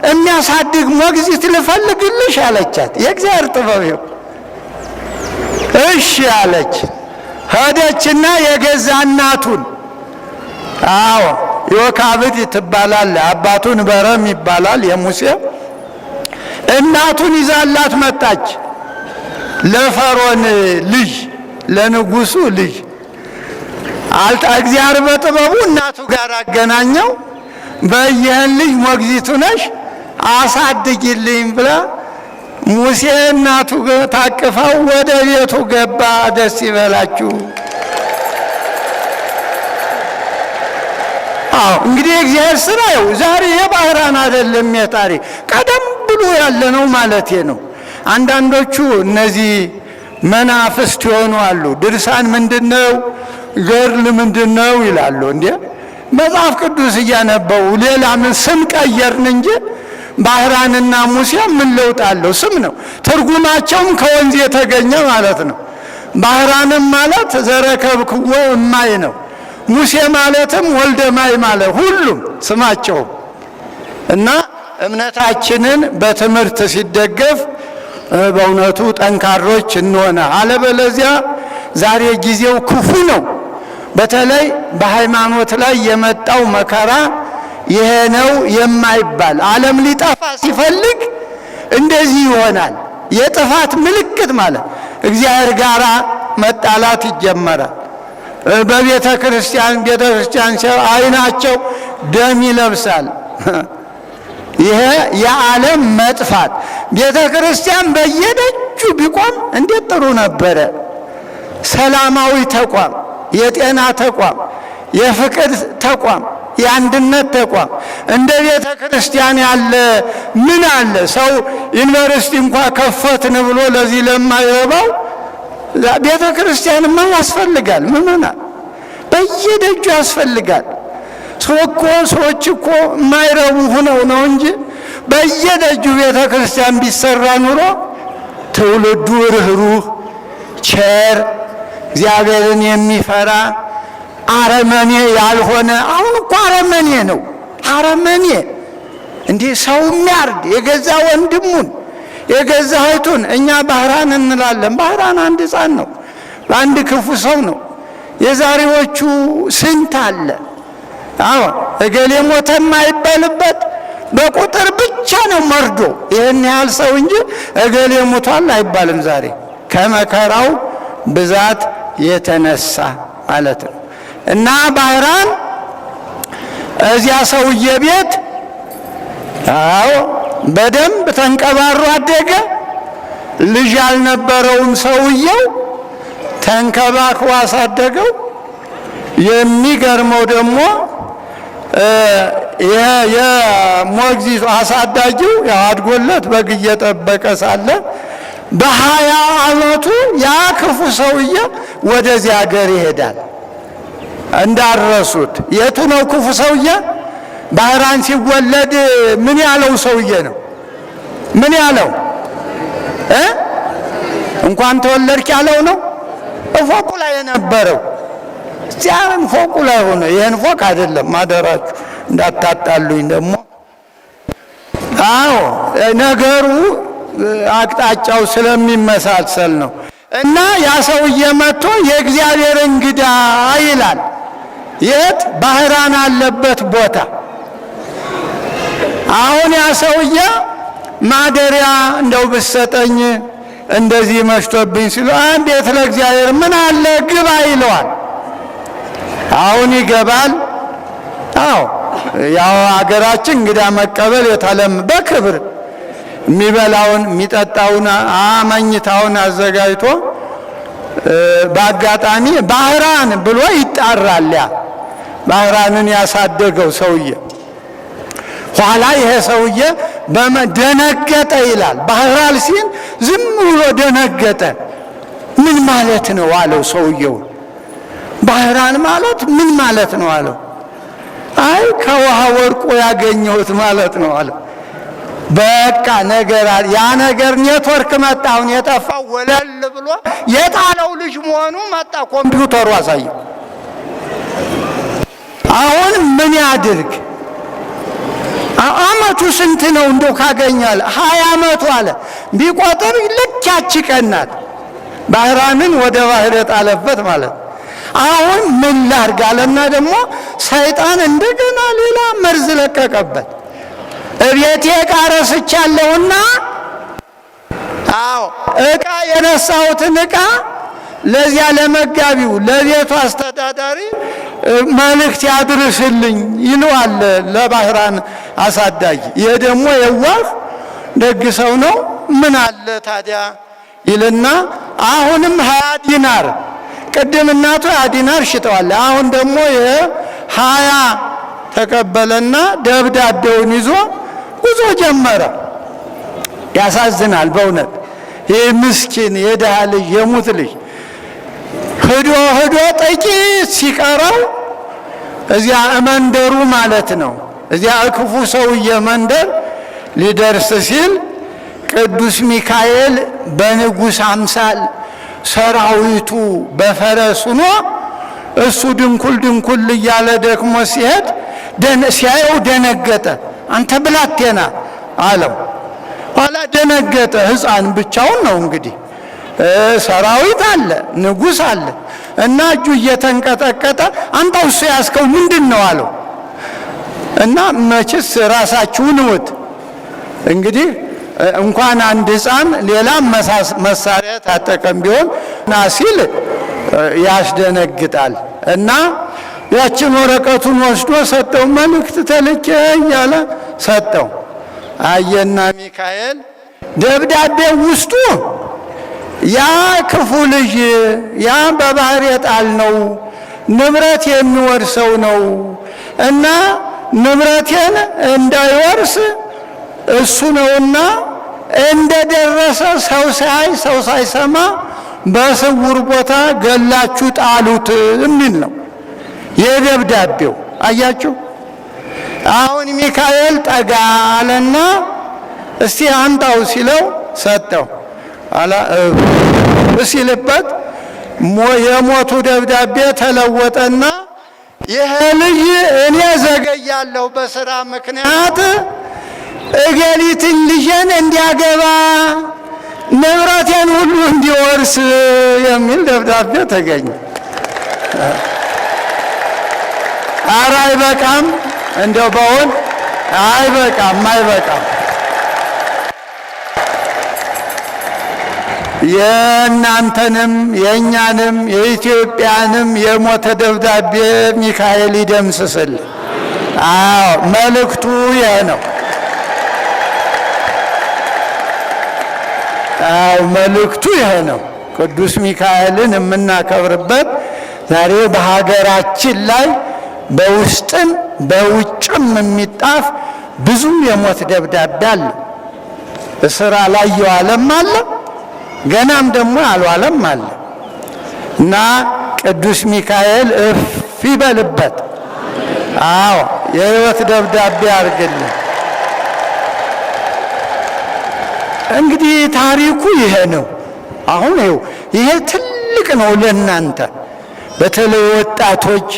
የሚያሳድግ ሞግዚት ልፈልግልሽ አለቻት። የእግዚአብሔር ጥበብ ይኸው። እሺ አለች። ሄደችና የገዛ እናቱን ዮካብድ ትባላል፣ አባቱን በረም ይባላል የሙሴ እናቱን ይዛላት መጣች። ለፈርዖን ልጅ ለንጉሡ ልጅ እግዚአብሔር በጥበቡ እናቱ ጋር አገናኘው። በይህን ልጅ ሞግዚቱ ነሽ አሳድጊልኝ ብላ ሙሴ እናቱ ታቅፋው ወደ ቤቱ ገባ። ደስ ይበላችሁ። እንግዲህ እግዚአብሔር ስራ ነው። ዛሬ የባህራን አይደለም የታሪክ ቀደም ብሎ ያለ ነው ማለት ነው። አንዳንዶቹ እነዚህ መናፍስት የሆኑ አሉ። ድርሳን ምንድነው ገድል ምንድነው ይላሉ። እንዴ መጽሐፍ ቅዱስ እያነበቡ ሌላ ምን ስም ቀየርን እንጂ ባህራንና ሙሴ ምን ለውጥ አለው? ስም ነው። ትርጉማቸውም ከወንዝ የተገኘ ማለት ነው። ባህራንም ማለት ዘረከብክዎ እማይ ነው። ሙሴ ማለትም ወልደ ማይ ማለት ሁሉም ስማቸው እና እምነታችንን በትምህርት ሲደገፍ በእውነቱ ጠንካሮች እንሆነ። አለበለዚያ ዛሬ ጊዜው ክፉ ነው። በተለይ በሃይማኖት ላይ የመጣው መከራ ይሄ ነው የማይባል ዓለም ሊጠፋ ሲፈልግ እንደዚህ ይሆናል። የጥፋት ምልክት ማለት እግዚአብሔር ጋር መጣላት ይጀመራል። በቤተ ክርስቲያን አይናቸው ደም ይለብሳል። ይሄ የዓለም መጥፋት። ቤተ ክርስቲያን በየደጁ ቢቆም እንዴት ጥሩ ነበረ። ሰላማዊ ተቋም፣ የጤና ተቋም፣ የፍቅር ተቋም የአንድነት ተቋም እንደ ቤተ ክርስቲያን ያለ ምን አለ? ሰው ዩኒቨርሲቲ እንኳ ከፈትን ብሎ ለዚህ ለማይረባው ቤተ ክርስቲያንማ ያስፈልጋል። ምእመናን በየደጁ ያስፈልጋል። ሰዎች እኮ የማይረቡ ሆነው ነው እንጂ በየደጁ ቤተ ክርስቲያን ቢሰራ ኑሮ ትውልዱ ርኅሩህ፣ ቸር፣ እግዚአብሔርን የሚፈራ አረመኔ ያልሆነ። አሁን እኮ አረመኔ ነው። አረመኔ እንዲህ ሰው የሚያርድ የገዛ ወንድሙን የገዛ እህቱን። እኛ ባህራን እንላለን። ባህራን አንድ ሕፃን ነው፣ አንድ ክፉ ሰው ነው። የዛሬዎቹ ስንት አለ። አዎ እገሌ ሞተ የማይባልበት በቁጥር ብቻ ነው መርዶ። ይህን ያህል ሰው እንጂ እገሌ ሞቷል አይባልም ዛሬ ከመከራው ብዛት የተነሳ ማለት ነው። እና ባህራን እዚያ ሰውዬ ቤት አዎ በደንብ ተንቀባሮ አደገ። ልጅ ያልነበረውም ሰውየው ተንከባክቦ አሳደገው። የሚገርመው ደግሞ የሞግዚቱ አሳዳጊው አድጎለት በግ እየጠበቀ ሳለ በ20 ዓመቱ ያ ክፉ ሰውዬ ወደዚህ ሀገር ይሄዳል። እንዳረሱት የቱ ነው ክፉ ሰውዬ? ባህራን ሲወለድ ምን ያለው ሰውዬ ነው? ምን ያለው እንኳን ተወለድክ ያለው ነው? ፎቁ ላይ የነበረው እዚያም ፎቁ ላይ ሆነ። ይህን ፎቅ አይደለም ማደራችሁ እንዳታጣሉኝ ደግሞ። አዎ ነገሩ አቅጣጫው ስለሚመሳሰል ነው። እና ያ ሰውዬ መጥቶ የእግዚአብሔር እንግዳ ይላል። የት? ባህራን አለበት ቦታ። አሁን ያ ሰውዬ ማደሪያ እንደው ብሰጠኝ እንደዚህ መሽቶብኝ ሲሉ እንዴት ለእግዚአብሔር ምን አለ ግባ ይለዋል። አሁን ይገባል። አዎ ያው አገራችን እንግዳ መቀበል የተለም በክብር የሚበላውን የሚጠጣውን መኝታውን አዘጋጅቶ በአጋጣሚ ባህራን ብሎ ይጣራል። ያ ባህራንን ያሳደገው ሰውዬ ኋላ ይሄ ሰውዬ ደነገጠ ይላል። ባህራን ሲል ዝም ብሎ ደነገጠ። ምን ማለት ነው አለው ሰውየው። ባህራን ማለት ምን ማለት ነው አለው። አይ ከውሃ ወርቆ ያገኘሁት ማለት ነው አለው። በቃ ነገር ያ ነገር ኔትወርክ መጣ። አሁን የጠፋው ወለል ብሎ የጣለው ልጅ መሆኑ መጣ። ኮምፒውተሩ አሳየው። አሁን ምን ያድርግ? አመቱ ስንት ነው እንደው ካገኛል? 20 አመቱ አለ። ቢቆጥር ልክ ያቺ ቀን ናት። ባህራንን ወደ ባህር የጣለበት ማለት። አሁን ምን ላድርግ አለና ደግሞ ሰይጣን እንደገና ሌላ መርዝ ለቀቀበት። እቤቴ ዕቃ ረስቻለሁና አዎ ዕቃ የረሳሁትን ዕቃ ለዚያ ለመጋቢው ለቤቱ አስተዳዳሪ መልእክት ያድርስልኝ ይለዋል ለባህራን አሳዳጊ። ይሄ ደግሞ የዋህ ደግ ሰው ነው። ምን አለ ታዲያ ይልና አሁንም 20 ዲናር ቅድም እናቱ 20 ዲናር ሽጠዋል። አሁን ደግሞ ይሄ 20 ተቀበለና ደብዳቤውን ይዞ ጉዞ ጀመረ። ያሳዝናል በእውነት ይህ ምስኪን የድሃ ልጅ የሙት ልጅ ሄዶ ጥቂት ሲቀረው እዚያ መንደሩ ማለት ነው እዚያ ክፉ ሰውዬ መንደር ሊደርስ ሲል ቅዱስ ሚካኤል በንጉሥ አምሳል ሰራዊቱ በፈረስ ሆኖ እሱ ድንኩል እያለ ደክሞ ሲሄድ ሲያየው ደነገጠ። አንተ ብላቴና አለው። ኋላ ደነገጠ። ሕፃን ብቻውን ነው እንግዲህ ሰራዊት አለ ንጉሥ አለ እና እጁ እየተንቀጠቀጠ አንተ እሱ ያስከው ምንድን ነው አለው። እና መችስ ራሳችሁን እውት እንግዲህ እንኳን አንድ ሕፃን ሌላም መሳሪያ ታጠቀም ቢሆን ና ሲል ያስደነግጣል። እና ያችን ወረቀቱን ወስዶ ሰጠው። መልእክት ተልኬ እያለ ሰጠው። አየና ሚካኤል ደብዳቤው ውስጡ ያ ክፉ ልጅ ያ በባህር የጣልነው ንብረት የሚወርሰው ነው እና ንብረቴን እንዳይወርስ እሱ ነውና እንደደረሰ ሰው ሳይ ሰው ሳይሰማ በስውር ቦታ ገላችሁ ጣሉት የሚል ነው የደብዳቤው። አያችሁ። አሁን ሚካኤል ጠጋ አለና እስቲ አንጣው ሲለው ሰጠው አላ ሲልበት የሞቱ ደብዳቤ ተለወጠና ይሄ ልጅ እኔ ዘገያለሁ በስራ ምክንያት እገሊትን ልጄን እንዲያገባ ንብረቴን ሁሉ እንዲወርስ የሚል ደብዳቤ ተገኘ። ኧረ አይበቃም፣ እንደው በውን አይበቃም፣ አይበቃም። የእናንተንም የእኛንም የኢትዮጵያንም የሞተ ደብዳቤ ሚካኤል ይደምስስል። አዎ መልእክቱ ይሄ ነው። አዎ መልእክቱ ይሄ ነው። ቅዱስ ሚካኤልን የምናከብርበት ዛሬ በሀገራችን ላይ በውስጥም በውጭም የሚጣፍ ብዙ የሞት ደብዳቤ አለ። ስራ ላይ የዋለም አለ፣ ገናም ደግሞ አልዋለም አለ እና ቅዱስ ሚካኤል እፍ ይበልበት። አዎ የሕይወት ደብዳቤ አድርግልን። እንግዲህ ታሪኩ ይሄ ነው። አሁን ይሄ ትልቅ ነው ለእናንተ በተለይ ወጣቶች።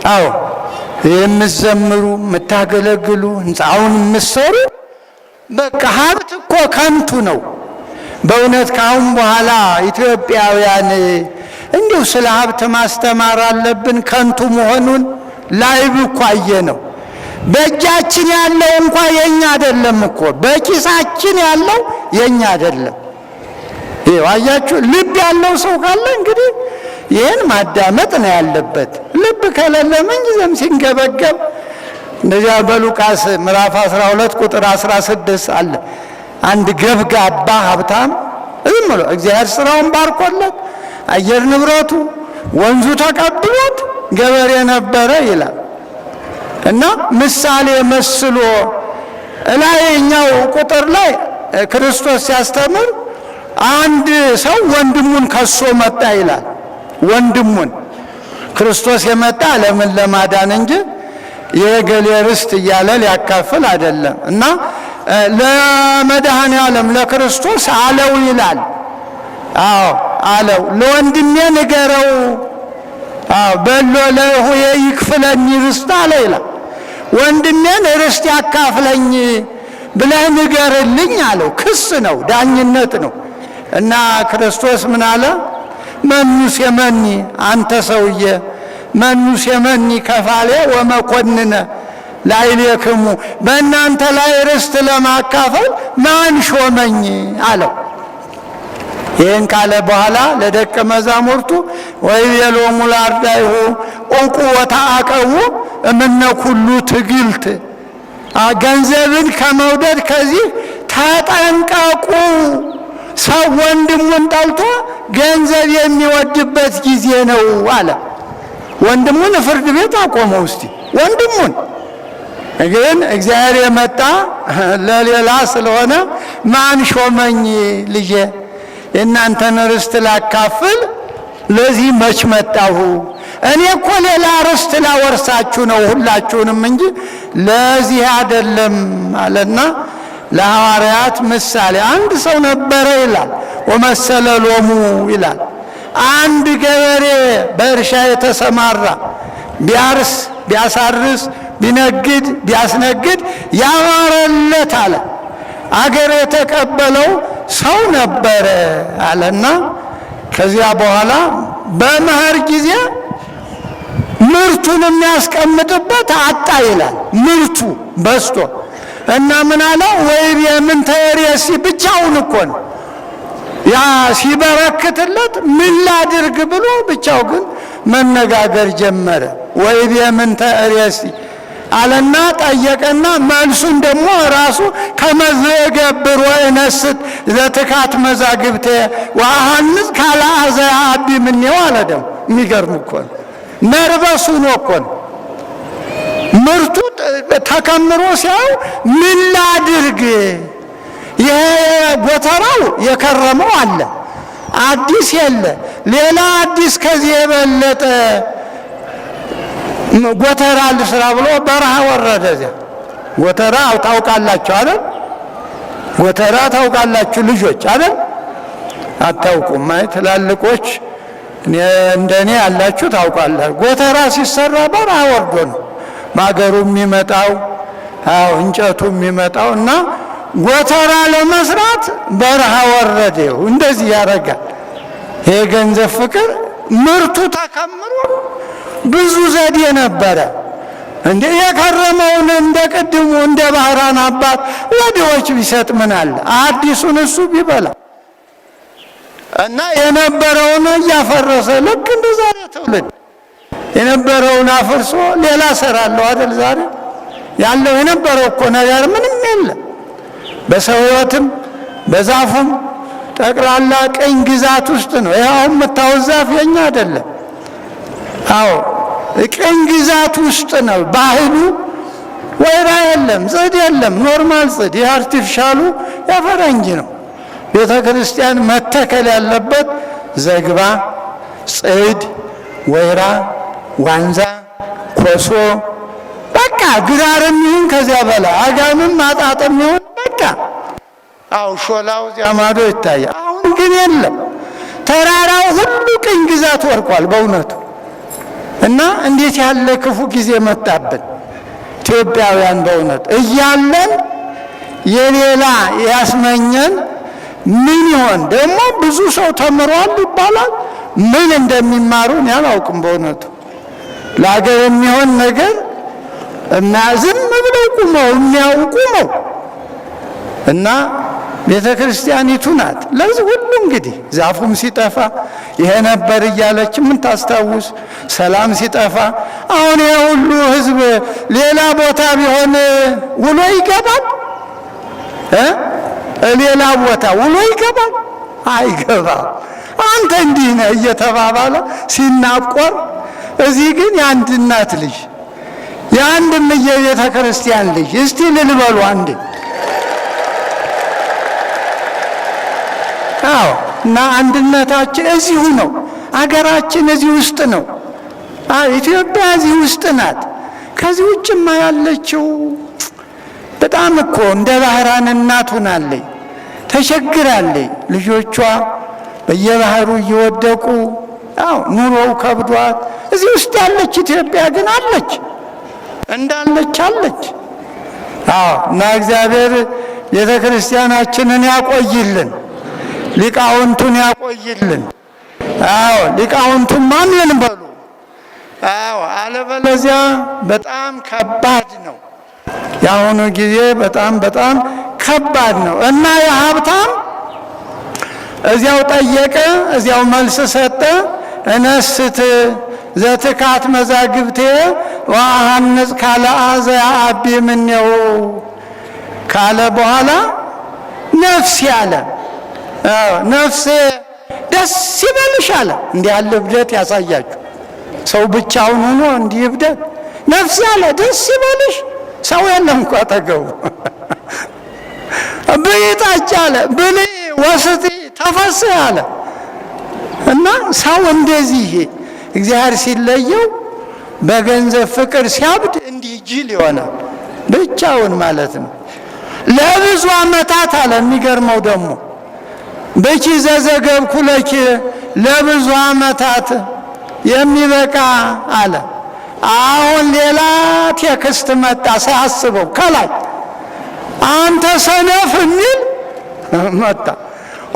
አዎ የምትዘምሩ የምታገለግሉ ሕንፃውን የምትሰሩ በቃ ሀብት እኮ ከንቱ ነው በእውነት። ካሁን በኋላ ኢትዮጵያውያን እንዲሁ ስለ ሀብት ማስተማር አለብን ከንቱ መሆኑን። ላይብ እኮ አየ ነው። በእጃችን ያለው እንኳ የኛ አይደለም እኮ በኪሳችን ያለው የኛ አይደለም። ይኸው አያችሁ። ልብ ያለው ሰው ካለ እንግዲህ ይህን ማዳመጥ ነው ያለበት። ልብ ከሌለ ምንጊዜም ሲንገበገብ እንደዚያ በሉቃስ ምዕራፍ 12 ቁጥር 16 አለ። አንድ ገብጋባ ሀብታም ዝም ብሎ እግዚአብሔር ስራውን ባርኮለት አየር ንብረቱ ወንዙ ተቀብሎት ገበሬ ነበረ ይላል እና ምሳሌ መስሎ ላይኛው ቁጥር ላይ ክርስቶስ ሲያስተምር አንድ ሰው ወንድሙን ከሶ መጣ ይላል። ወንድሙን ክርስቶስ የመጣ ዓለምን ለማዳን እንጂ የገሌ ርስት እያለ ሊያካፍል አይደለም። እና ለመድኃኔ ዓለም ለክርስቶስ አለው ይላል። አዎ አለው ለወንድሜ ንገረው፣ አዎ በሎ ለሆየ ይክፍለኝ ርስት አለ ይላል። ወንድሜን ርስት ያካፍለኝ ብለህ ንገርልኝ አለው። ክስ ነው፣ ዳኝነት ነው። እና ክርስቶስ ምን አለ? መኑስ የመኒ አንተ ሰውዬ መኑስ የመኒ ከፋሌ ወመኮንነ ላዕሌክሙ በእናንተ ላይ ርስት ለማካፈል ማን ሾመኝ አለው። ይህን ካለ በኋላ ለደቀ መዛሙርቱ ወይቤሎሙ ለአርዳኢሁ ዑቁ ወተዓቀቡ እምነ ኩሉ ትግልት፣ ገንዘብን ከመውደድ ከዚህ ተጠንቀቁ። ሰው ወንድሙን ጠልቶ ገንዘብ የሚወድበት ጊዜ ነው አለ። ወንድሙን ፍርድ ቤት አቆመው። እስቲ ወንድሙን ግን እግዚአብሔር የመጣ ለሌላ ስለሆነ ማን ሾመኝ ልጄ የእናንተን ርስት ላካፍል ለዚህ መች መጣሁ? እኔ እኮ ሌላ ርስት ላወርሳችሁ ነው ሁላችሁንም እንጂ ለዚህ አይደለም አለና ለሐዋርያት ምሳሌ አንድ ሰው ነበረ ይላል። ወመሰለ ሎሙ ይላል። አንድ ገበሬ በእርሻ የተሰማራ ቢያርስ ቢያሳርስ ቢነግድ ቢያስነግድ ያማረለት አለ። አገር የተቀበለው ሰው ነበረ አለና ከዚያ በኋላ በመኸር ጊዜ ምርቱን የሚያስቀምጥበት አጣ ይላል። ምርቱ በስቶ እና ምን አለ? ወይቤ ምን ተሬሲ ብቻውን እኮ ነው ያ ሲበረክትለት ምን ላድርግ ብሎ ብቻው ግን መነጋገር ጀመረ። ወይቤ ምን ተሬሲ አለና ጠየቀና መልሱን ደግሞ ራሱ ከመዘገብር ወእነስት ዘትካት መዛግብቴ ወአሐንጽ ካለአዘ አቢ ምኔው አለ። ደግሞ የሚገርም እኮ ነው። ነርበሱ ነው እኮ ነው። ምርቱ ተከምሮ ሲያው ምን ላድርግ? ይሄ ጎተራው የከረመው አለ፣ አዲስ የለ። ሌላ አዲስ ከዚህ የበለጠ ጎተራ ልስራ ብሎ በረሃ ወረደ። እዚያ ጎተራ ታውቃላችሁ አይደል? ጎተራ ታውቃላችሁ ልጆች አይደል? አታውቁም? አይ ትላልቆች እንደኔ ያላችሁ ታውቃላችሁ። ጎተራ ሲሰራ በረሃ ወርዶ ነው ማገሩ የሚመጣው፣ አዎ እንጨቱ የሚመጣው እና ጎተራ ለመስራት በረሃ ወረደ። እንደዚህ ያደርጋል። ይሄ ገንዘብ ፍቅር ምርቱ ተከምሮ ብዙ ዘዴ ነበረ። እንደ የከረመውን እንደ ቅድሙ እንደ ባህራን አባት ለድሆች ቢሰጥ ምን አለ? አዲሱን እሱ ቢበላ እና የነበረውን እያፈረሰ ልክ እንደ ዛሬ ትውልድ የነበረውን አፍርሶ ሌላ ሰራለሁ አይደል? ዛሬ ያለው የነበረው እኮ ነገር ምንም የለም። በሰው ሕይወትም በዛፉም ጠቅላላ ቅኝ ግዛት ውስጥ ነው። ይኸው የምታዩት ዛፍ የኛ አይደለም። አዎ ቅኝ ግዛት ውስጥ ነው። ባህሉ ወይራ የለም፣ ጽድ የለም። ኖርማል ጽድ የአርቲፊሻሉ የፈረንጅ ነው። ቤተ ክርስቲያን መተከል ያለበት ዘግባ፣ ጽድ፣ ወይራ፣ ዋንዛ፣ ኮሶ በቃ ግራርም ይሁን ከዚያ በላይ አጋምም ማጣጥም ይሁን በቃ አው ሾላው እዚያ ማዶ ይታያል። አሁን ግን የለም። ተራራው ሁሉ ቅኝ ግዛት ወርቋል በእውነቱ። እና እንዴት ያለ ክፉ ጊዜ መጣብን ኢትዮጵያውያን በእውነት እያለን የሌላ ያስመኘን ምን ይሆን ደግሞ? ብዙ ሰው ተምሯል ይባላል። ምን እንደሚማሩን ያላውቅም በእውነቱ። ለሀገር የሚሆን ነገር እና ዝም ብለው ቁመው የሚያውቁ ነው። እና ቤተ ክርስቲያኒቱ ናት ለዚህ ሁሉ እንግዲህ ዛፉም ሲጠፋ ይሄ ነበር እያለች ምን ታስታውስ፣ ሰላም ሲጠፋ አሁን ይሄ ሁሉ ህዝብ ሌላ ቦታ ቢሆን ውሎ ይገባል? ሌላ ቦታ ውሎ ይገባል? አይገባም። አንተ እንዲህ ነህ እየተባባለ ሲናቆር፣ እዚህ ግን የአንድ እናት ልጅ የአንድ የቤተ ክርስቲያን ልጅ እስቲ ልልበሉ አንዴ። አዎ እና አንድነታችን እዚሁ ነው። አገራችን እዚህ ውስጥ ነው። ኢትዮጵያ እዚህ ውስጥ ናት። ከዚህ ውጭማ ያለችው በጣም እኮ እንደ ባህራን እናት ሆናለች፣ ተቸግራለች። ልጆቿ በየባህሩ እየወደቁ አዎ ኑሮው ከብዷት እዚህ ውስጥ ያለች ኢትዮጵያ ግን አለች፣ እንዳለች አለች። አዎ እና እግዚአብሔር ቤተ ክርስቲያናችንን ያቆይልን፣ ሊቃውንቱን ያቆይልን። አዎ ሊቃውንቱን ማንን በሉ? አዎ አለበለዚያ በጣም ከባድ ነው። የአሁኑ ጊዜ በጣም ከባድ ነው እና የሀብታም እዚያው ጠየቀ፣ እዚያው መልስ ሰጠ። እነስት ዘትካት መዛግብቴ ወአሐንጽ ካልአ ዘአቢ ምኔው ካለ በኋላ ነፍስ ያለ ነፍሴ ደስ ይበልሽ አለ። እንዲህ ያለ እብደት ያሳያችሁ ሰው ብቻውን ሆኖ እንዲህ እብደት። ነፍስ ያለ ደስ ይበልሽ፣ ሰው የለም እንኳ አጠገቡ። ብይ ጠጪ አለ፣ ብልይ ወስቲ ተፈስሒ አለ። እና ሰው እንደዚህ እግዚአብሔር ሲለየው በገንዘብ ፍቅር ሲያብድ እንዲህ ጅል ይሆናል ብቻውን ማለት ነው። ለብዙ ዓመታት አለ። የሚገርመው ደግሞ በኪ ዘዘገብኩ ለኪ ለብዙ ዓመታት የሚበቃ አለ። አሁን ሌላ ቴክስት መጣ ሳያስበው ከላይ አንተ ሰነፍ የሚል መጣ።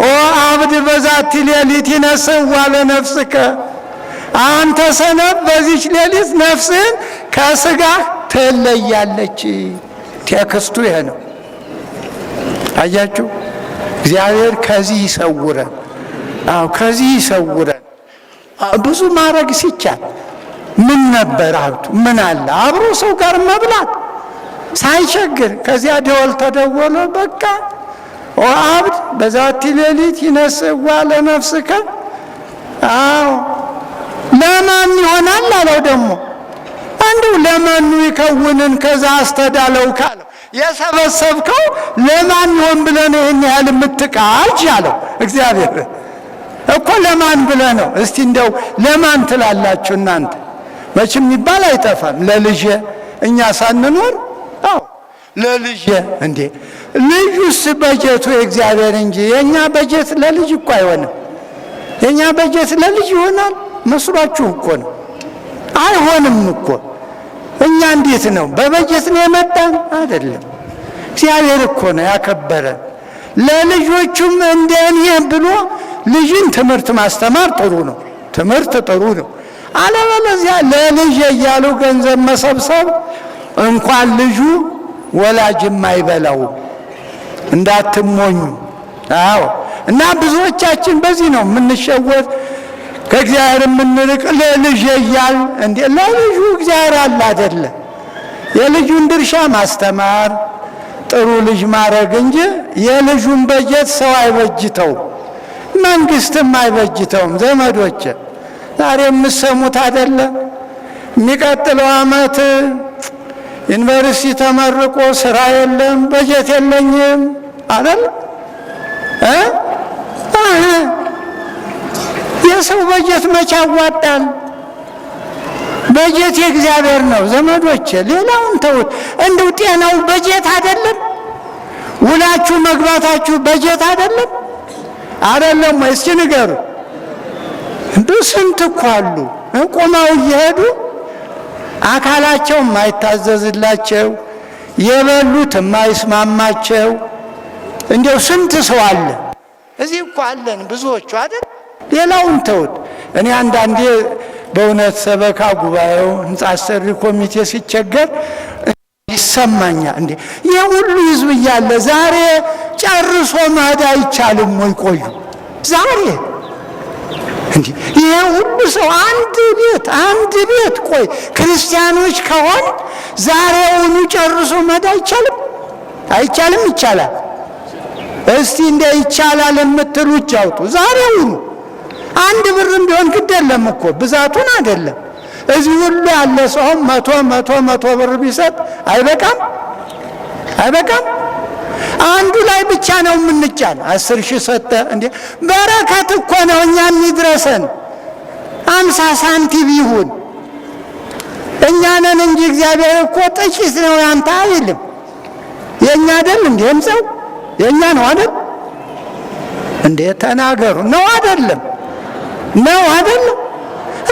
ኦ አብድ በዛቲ ሌሊት ይነስዋ ለነፍስከ፣ አንተ ሰነፍ በዚች ሌሊት ነፍስህን ከስጋህ ትለያለች። ቴክስቱ ይሄ ነው። አያችሁ፣ እግዚአብሔር ከዚህ ይሰውረን። አዎ ከዚህ ይሰውረን። ብዙ ማድረግ ሲቻል ምን ነበር ሀብቱ? ምን አለ? አብሮ ሰው ጋር መብላት ሳይቸግር። ከዚያ ደወል ተደወለ። በቃ ወአብድ በዛቲ ሌሊት ይነስዋ ለነፍስከ። አዎ ለማን ይሆናል አለው ደግሞ እንደው ለማኑ ይከውንን ከዛ አስተዳለው ካለው የሰበሰብከው ለማን ይሆን ብለህ ነው ይህን ያህል የምትቃጅ አለው። እግዚአብሔር እኮ ለማን ብለህ ነው? እስቲ እንደው ለማን ትላላችሁ እናንተ? መቼም የሚባል አይጠፋም። ለልጄ እኛ ሳንኖር አዎ ለልጄ እንዴ ልጁስ በጀቱ የእግዚአብሔር እንጂ የእኛ በጀት ለልጅ እኮ አይሆንም። የእኛ በጀት ለልጅ ይሆናል መስሏችሁ እኮ ነው። አይሆንም እኮ። እኛ እንዴት ነው በበጀት ነው የመጣን? አይደለም። እግዚአብሔር እኮ ነው ያከበረን። ለልጆቹም እንደኔ ብሎ ልጅን ትምህርት ማስተማር ጥሩ ነው። ትምህርት ጥሩ ነው። አለበለዚያ ለልጅ እያሉ ገንዘብ መሰብሰብ እንኳን ልጁ ወላጅም አይበላው። እንዳትሞኙ። አዎ። እና ብዙዎቻችን በዚህ ነው የምንሸወድ፣ ከእግዚአብሔር የምንርቅ። ለልጅ እያል እንዴ ለልጁ እግዚአብሔር አለ አይደለ? የልጁን ድርሻ ማስተማር፣ ጥሩ ልጅ ማድረግ እንጂ የልጁን በጀት ሰው አይበጅተው፣ መንግስትም አይበጅተውም። ዘመዶች ዛሬ የምሰሙት አይደለ? የሚቀጥለው ዓመት ዩኒቨርሲቲ ተመርቆ ስራ የለም በጀት የለኝም አይደል? የሰው በጀት መቼ ያዋጣል? በጀት የእግዚአብሔር ነው ዘመዶች። ሌላውን ተውት። እንደው ጤናው በጀት አይደለም? ውላችሁ መግባታችሁ በጀት አይደለም? አይደለም ወይ? እስኪ ንገሩ። እንደው ስንት እኮ አሉ ቆመው እየሄዱ አካላቸው የማይታዘዝላቸው የበሉት የማይስማማቸው እንደው ስንት ሰው አለ። እዚህ እኮ አለን ብዙዎቹ አይደል? ሌላውን ተውት። እኔ አንዳንዴ በእውነት ሰበካ ጉባኤው ህንጻ አሰሪ ኮሚቴ ሲቸገር ይሰማኛል። እንዴ ይህ ሁሉ ህዝብ እያለ ዛሬ ጨርሶ መሄድ አይቻልም ወይ? ቆዩ ዛሬ እንዴ ይሄ ሁሉ ሰው አንድ ቤት ቆይ ክርስቲያኖች ከሆን ዛሬውኑ ጨርሶ መሄድ አይቻልም? አይቻልም? ይቻላል። እስቲ እንደ ይቻላል የምትሉ እጅ አውጡ። ዛሬውኑ አንድ ብርም ቢሆን ግድ የለም እኮ ብዛቱን አይደለም። እዚህ ሁሉ ያለ ሰው መቶ ብር ቢሰጥ አይበቃም? አይበቃም? አንዱ ላይ ብቻ ነው የምንጫን። 10 ሺህ ሰጠ እንዴ በረከት እኮ ነው እኛ የሚድረሰን። 50 ሳንቲም ይሁን እኛ ነን እንጂ እግዚአብሔር እኮ ጥቂት ነው ያንተ አይልም። የኛ አይደል እንዴ? ህንጻው የኛ ነው አይደል እንዴ? ተናገሩ። ነው አይደለም? ነው አይደለም?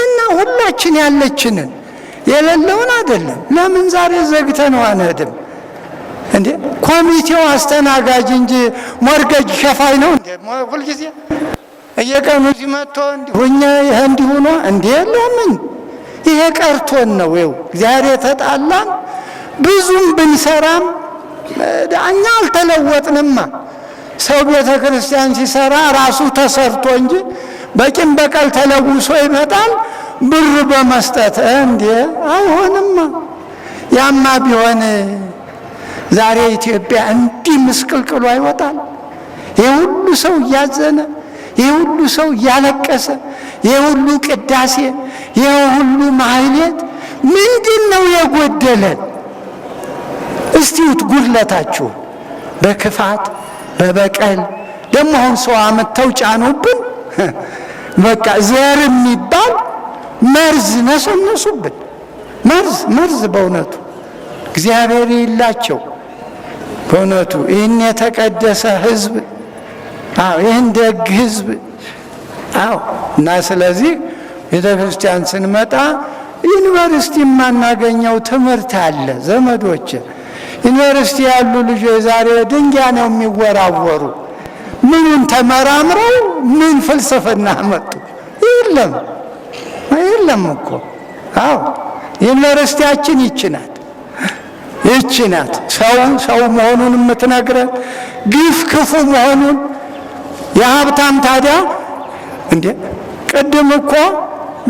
እና ሁላችን ያለችንን የሌለውን አይደለም። ለምን ዛሬ ዘግተነው አንሄድም እንዴ? ኮሚቴው አስተናጋጅ እንጂ ሞርገጅ ሸፋይ ነው እንዴ? ሁልጊዜ እየቀኑ እዚህ መጥቶ እንዲሁኛ ይሄ እንዲሆነ እንዴ? ለምን ይሄ ቀርቶን ነው? ይኸው እግዚአብሔር የተጣላን ብዙም ብንሰራም እኛ አልተለወጥንማ። ሰው ቤተ ክርስቲያን ሲሰራ ራሱ ተሰርቶ እንጂ በቂም በቀል ተለውሶ ይመጣል ብር በመስጠት እንዴ? አይሆንማ። ያማ ቢሆን ዛሬ ኢትዮጵያ እንዲህ ምስቅልቅሉ አይወጣል። ይሄ ሁሉ ሰው እያዘነ፣ ይሄ ሁሉ ሰው እያለቀሰ፣ ይሄ ሁሉ ቅዳሴ፣ ይሄ ሁሉ ማህሌት ምንድን ነው የጎደለን? እስቲዩት ጉድለታችሁ በክፋት በበቀል ደግሞ አሁን ሰው አመተው ጫኑብን። በቃ ዘር የሚባል መርዝ ነሰነሱብን። መርዝ በእውነቱ እግዚአብሔር ይላቸው። በእውነቱ ይህን የተቀደሰ ህዝብ፣ ይህን ደግ ህዝብ። እና ስለዚህ ቤተ ክርስቲያን ስንመጣ ዩኒቨርሲቲ የማናገኘው ትምህርት አለ ዘመዶች። ዩኒቨርሲቲ ያሉ ልጆች ዛሬ ድንጋይ ነው የሚወራወሩ። ምኑን ተመራምረው ምን ፍልስፍና መጡ? የለም እኮ። ዩኒቨርሲቲያችን ይቺ ናት ሰው መሆኑን የምትነግረን፣ ግፍ ክፉ መሆኑን። የሀብታም ታዲያ እንዴ ቅድም እኮ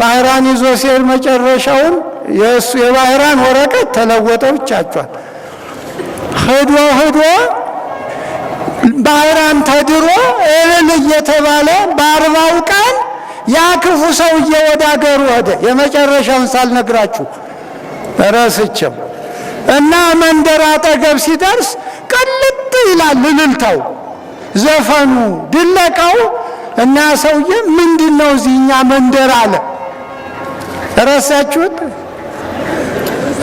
ባህራን ይዞ ሲሄድ መጨረሻውን የእሱ የባህራን ወረቀት ተለወጠ ብቻቸዋል። ሄዶ ባህራን ተድሮ እልል እየተባለ በ40 ቀን ያ ክፉ ሰውዬ ወደ አገሩ ሄደ። የመጨረሻውን ሳልነግራችሁ ረስቸው እና መንደር አጠገብ ሲደርስ ቀልጥ ይላል እልልታው ዘፈኑ ድለቃው እና ሰውዬ ምንድነው እዚህኛ መንደር አለ ረሳችሁት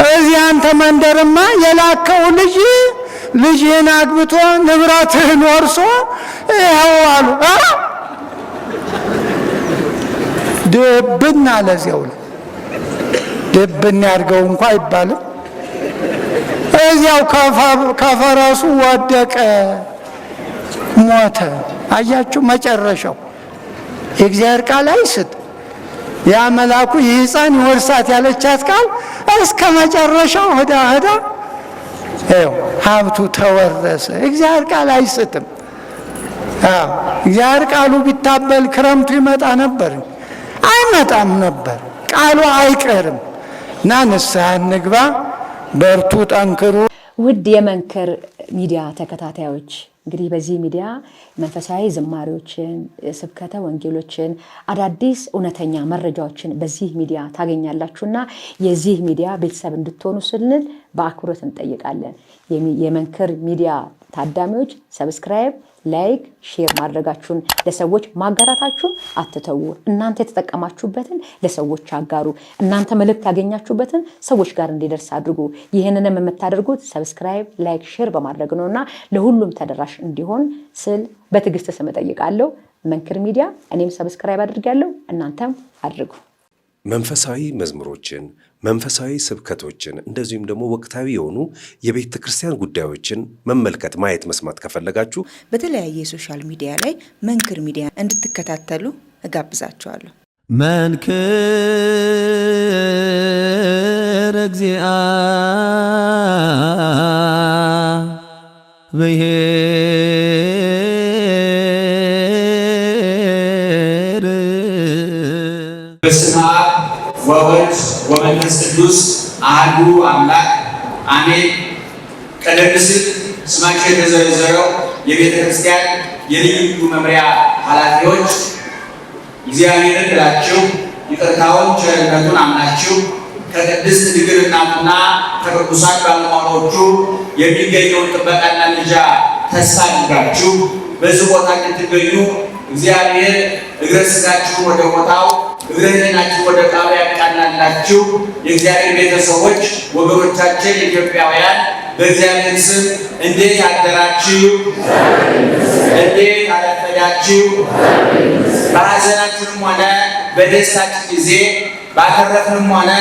እዚህ አንተ መንደርማ የላከው ልጅህን አግብቶ ንብረትህን ወርሶ ይኸው አሉ ድብና ለዚያው ድብና ያርገው እንኳን አይባልም እዚያው ከፈረሱ ወደቀ ሞተ አያችሁ መጨረሻው የእግዚአብሔር ቃል አይስት ያ መልአኩ ይህፃን ይወርሳት ያለቻት ቃል እስከ መጨረሻው ሄዳ ሀብቱ ተወረሰ እግዚአብሔር ቃል አይስትም እግዚአብሔር ቃሉ ቢታበል ክረምቱ ይመጣ ነበር አይመጣም ነበር ቃሉ አይቀርም እና ንስሐ እንግባ በርቱ ጠንክሩ ውድ የመንክር ሚዲያ ተከታታዮች እንግዲህ በዚህ ሚዲያ መንፈሳዊ ዝማሬዎችን ስብከተ ወንጌሎችን አዳዲስ እውነተኛ መረጃዎችን በዚህ ሚዲያ ታገኛላችሁና የዚህ ሚዲያ ቤተሰብ እንድትሆኑ ስንል በአክብሮት እንጠይቃለን የመንክር ሚዲያ ታዳሚዎች ሰብስክራይብ ላይክ ሼር ማድረጋችሁን ለሰዎች ማጋራታችሁን አትተው እናንተ የተጠቀማችሁበትን ለሰዎች አጋሩ እናንተ መልእክት ያገኛችሁበትን ሰዎች ጋር እንዲደርስ አድርጉ ይሄንንም የምታደርጉት ሰብስክራይብ ላይክ ሼር በማድረግ ነውና ለሁሉም ተደራሽ እንዲሆን ስል በትዕግስት ስም ጠይቃለሁ መንክር ሚዲያ እኔም ሰብስክራይብ አድርጋለሁ እናንተም አድርጉ መንፈሳዊ መዝሙሮችን መንፈሳዊ ስብከቶችን እንደዚሁም ደግሞ ወቅታዊ የሆኑ የቤተ ክርስቲያን ጉዳዮችን መመልከት ማየት መስማት ከፈለጋችሁ በተለያየ ሶሻል ሚዲያ ላይ መንክር ሚዲያ እንድትከታተሉ እጋብዛችኋለሁ መንክር እግዚአ በስመ አብ ወወልድ ወመንፈስ ቅዱስ አሐዱ አምላክ አሜን። ቀደም ሲል ስማቸው የተዘረዘረው የቤተ ክርስቲያን የልዩ መምሪያ ኃላፊዎች እግዚአብሔርን ብላችሁ ይቅርታውን ቸርነቱን አምናችሁ ከቅድስት ድንግል እናቱና ከቅዱሳን ባለሟሎቹ የሚገኘውን ጥበቃና ምልጃ ተስፋ አድርጋችሁ በዚህ ቦታ እንድትገኙ እግዚአብሔር እግረ ሥጋችሁን ወደ ቦታው እግረ ሕሊናችሁን ወደ ቃሉ ያቃናላችሁ የእግዚአብሔር ቤተሰቦች ወገኖቻችን ኢትዮጵያውያን በእግዚአብሔር ስም እንዴት አደራችሁ? እንዴት አረፈዳችሁ? በሐዘናችንም ሆነ በደስታችን ጊዜ ባተረፍንም ሆነ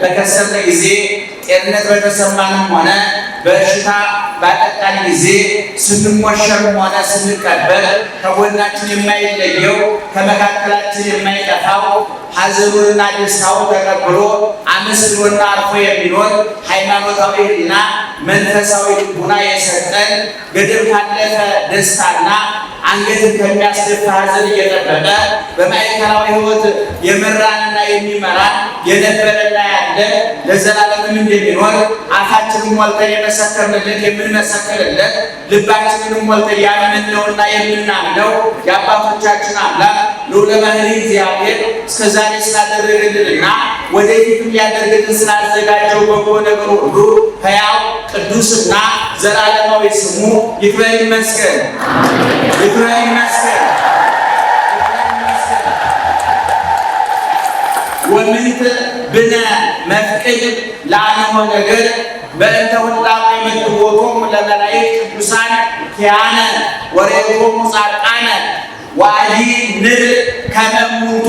በከሰምን ጊዜ ጤንነት በተሰማንም ሆነ በሽታ ባጠቃን ጊዜ ስንሞሸርም ሆነ ስንቀበል ከጎናችን የማይለየው ከመካከላችን የማይጠፋው ሐዘኑንና ደስታውን ተቀብሎ አመስግኖና አርፎ የሚኖር ሃይማኖታዊና መንፈሳዊ ልቡና የሰጠን ገደብ ካለፈ ደስታና አንገትን ከሚያስደፋ ሐዘን እየጠበቀ በማዕከላዊ ሕይወት የመራንና የሚመራን የነበረና ያለ ለዘላለምም እንደሚኖር አፋችንን ሞልተን የመሰከርንለት የምንመሰክርለት ልባችንን ሞልተን ያመንነውና የምናምነው የአባቶቻችን አምላክ ልዑለ ባሕርይ እግዚአብሔር እስከዛሬ ስላደረገልንና ወደፊትም ሊያደርግልን ስላዘጋጀው በጎ ነገር ሁሉ ሕያው ቅዱስና ዘላለማዊ ስሙ ይክበር ይመስገን። ይክበር ይመስገን። ወምንት ብነ መፍቅድ ለአንሆ ነገር በእንተ ሁላቁ የመድቦቶሙ ለመላእክት ቅዱሳን ኪያነ ወሬቶሙ ጻድቃነ ዋዲ ንብል ከመሙቱ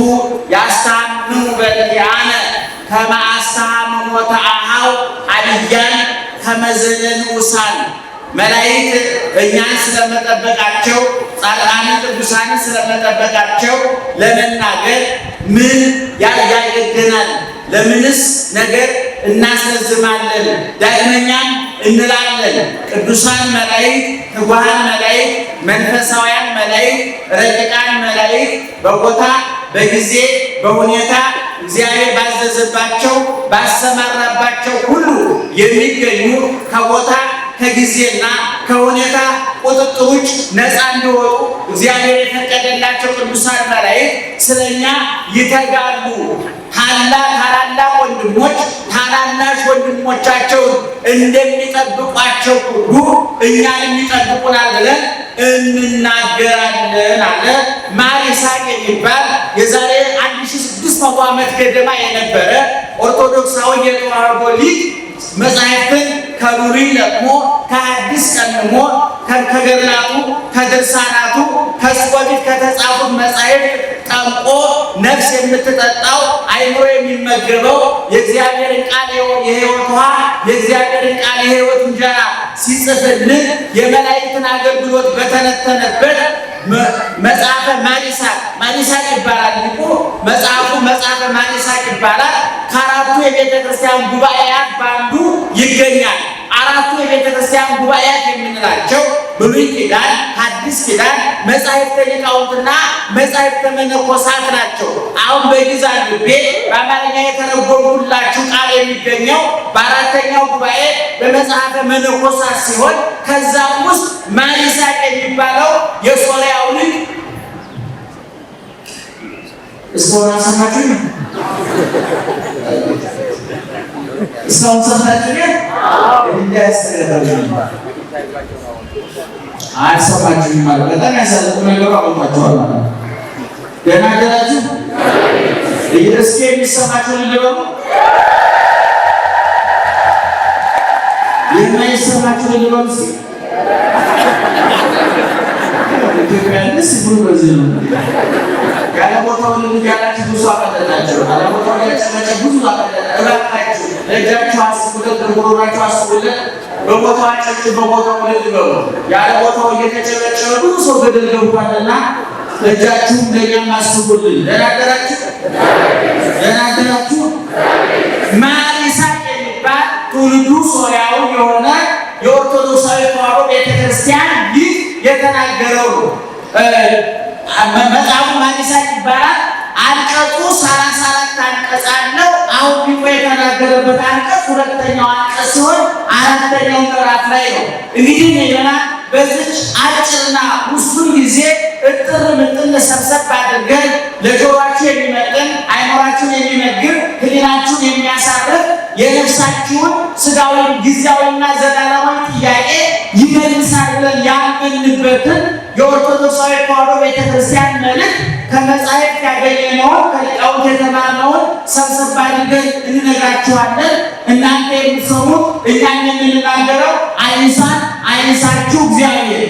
ያስታምኑ በኪያነ ከማአስታምኑ ወተአሃው አልያን ከመዘለን ውሳን መላእክት እኛን ስለመጠበቃቸው ጻድቃንን ቅዱሳንን ስለመጠበቃቸው ለመናገር ምን ያገደናል? ለምንስ ነገር እናስረዝማለን? ዳግመኛም እንላለን ቅዱሳን መላእክት፣ ትጉሃን መላእክት፣ መንፈሳውያን መላእክት፣ ረቂቃን መላእክት በቦታ በጊዜ በሁኔታ እግዚአብሔር ባዘዘባቸው ባሰማራባቸው ሁሉ የሚገኙ ከቦታ ከጊዜና ከሁኔታ ቁጥጥር ውጭ ነፃ እንዲወጡ እግዚአብሔር የፈቀደላቸው ቅዱሳን መላእክት ስለኛ ይተጋሉ። ታላላቅ ወንድሞች ታናናሽ ወንድሞቻቸውን እንደሚጠብቋቸው ሁሉ እኛንም ይጠብቁናል ብለን እንናገራለን አለ። ማር ይስሐቅ የሚባል የዛሬ 1600 ዓመት ገደማ የነበረ ኦርቶዶክሳዊ የተዋሕዶ ሊቅ መጻሕፍትን ከብሉይ ለቅሞ ከሐዲስ ቀምሞ ከገድላቱ ከድርሳናቱ ከጾቢት ከተጻፉት መጻሕፍት ጠምቆ ነፍስ የምትጠጣው አይምሮ የሚመገበው የእግዚአብሔርን ቃል የሕይወት ውሃ የእግዚአብሔርን ቃል የሕይወት እንጀራ ሲጽፍልን የመላእክትን አገልግሎት በተነተነበት መጽሐፈ ማር ይስሐቅ ይባላል። ሊቁ መጽሐፉ መጽሐፈ ማር ይስሐቅ ይባላል። ከአራቱ የቤተ ክርስቲያን ጉባኤያት በአንዱ ይገኛል። አራቱ የቤተ ክርስቲያን ጉባኤያት የምንላቸው ብሉይ ኪዳን፣ ሐዲስ ኪዳን፣ መጻሕፍተ ሊቃውንትና መጻሕፍተ መነኮሳት ናቸው። አሁን በግዕዝ አንብቤ በአማርኛ የተረጎምኩላችሁ ቃል የሚገኘው በአራተኛው ጉባኤ በመጽሐፈ መነኮሳት ሲሆን ከዛም ውስጥ ማር ይስሐቅ የሚባለው የሶርያው ሊቅ እስካሁን ሰማችሁ? እስካሁን ሰማችሁ? አልሰማችሁም ማለት በጣም ያሳዝኑ ነገሩ አቆማችኋል ማለት ነው። ደህና አደራችሁ? እስኪ የሚሰማችሁ ነገሩ የማይሰማችሁ ነገሩ እስኪ ኢትዮጵያ ደስ ብሎ በዚህ ነው። ያለ ቦታው ልጅ ያላችሁ ብዙ አቀለጣችሁ ያለ ቦታው ያጨመጨ ብዙ አቀለጣችሁ። እባካችሁ ለእጃችሁ አስቡለት፣ ለጉሮሯችሁ አስቡለት። በቦታው አጨጭ በቦታው ልጅ በሉ። ያለ ቦታው እየተጨበጨበ ብዙ ሰው ገደል ገብቷልና ለእጃችሁ ለእኛም አስቡልን። ደህና አደራችሁ? ደህና አደራችሁ? ማር ይስሐቅ የሚባል ትውልዱ ሶርያዊ የሆነ የኦርቶዶክሳዊ ተዋሕዶ ቤተክርስቲያን ይህ የተናገረው መጽሐፉ ማር ይስሐቅ ይባላል። አንቀጹ 34 አንቀጽ አለው። አሁን ቢቆ የተናገረበት አንቀጽ ሁለተኛው አንቀጽ ሲሆን አራተኛው ምዕራፍ ላይ ነው። እንግዲህ ሌላ በዚች አጭርና ውሱን ጊዜ እጥር ምጥን ሰብሰብ አድርገን ለጆሮአችሁ የሚመጥን አይምሯችሁን የሚመግብ ሕሊናችሁን የሚያሳርፍ የነፍሳችሁን ስጋዊ ጊዜያዊና ዘላለማዊ ጥያቄ ይመልሳል ብለን ያመንበትን የኦርቶዶክሳዊ ተዋሕዶ ቤተክርስቲያን መልእክት ከመጻሕፍት ያገኘነውን ከሊቃውንት የተማርነውን ሰብሰብ አድርገን እንነግራችኋለን። እናንተ የምትሰሙት እኛን የምንናገረው አይንሳችሁ እግዚአብሔር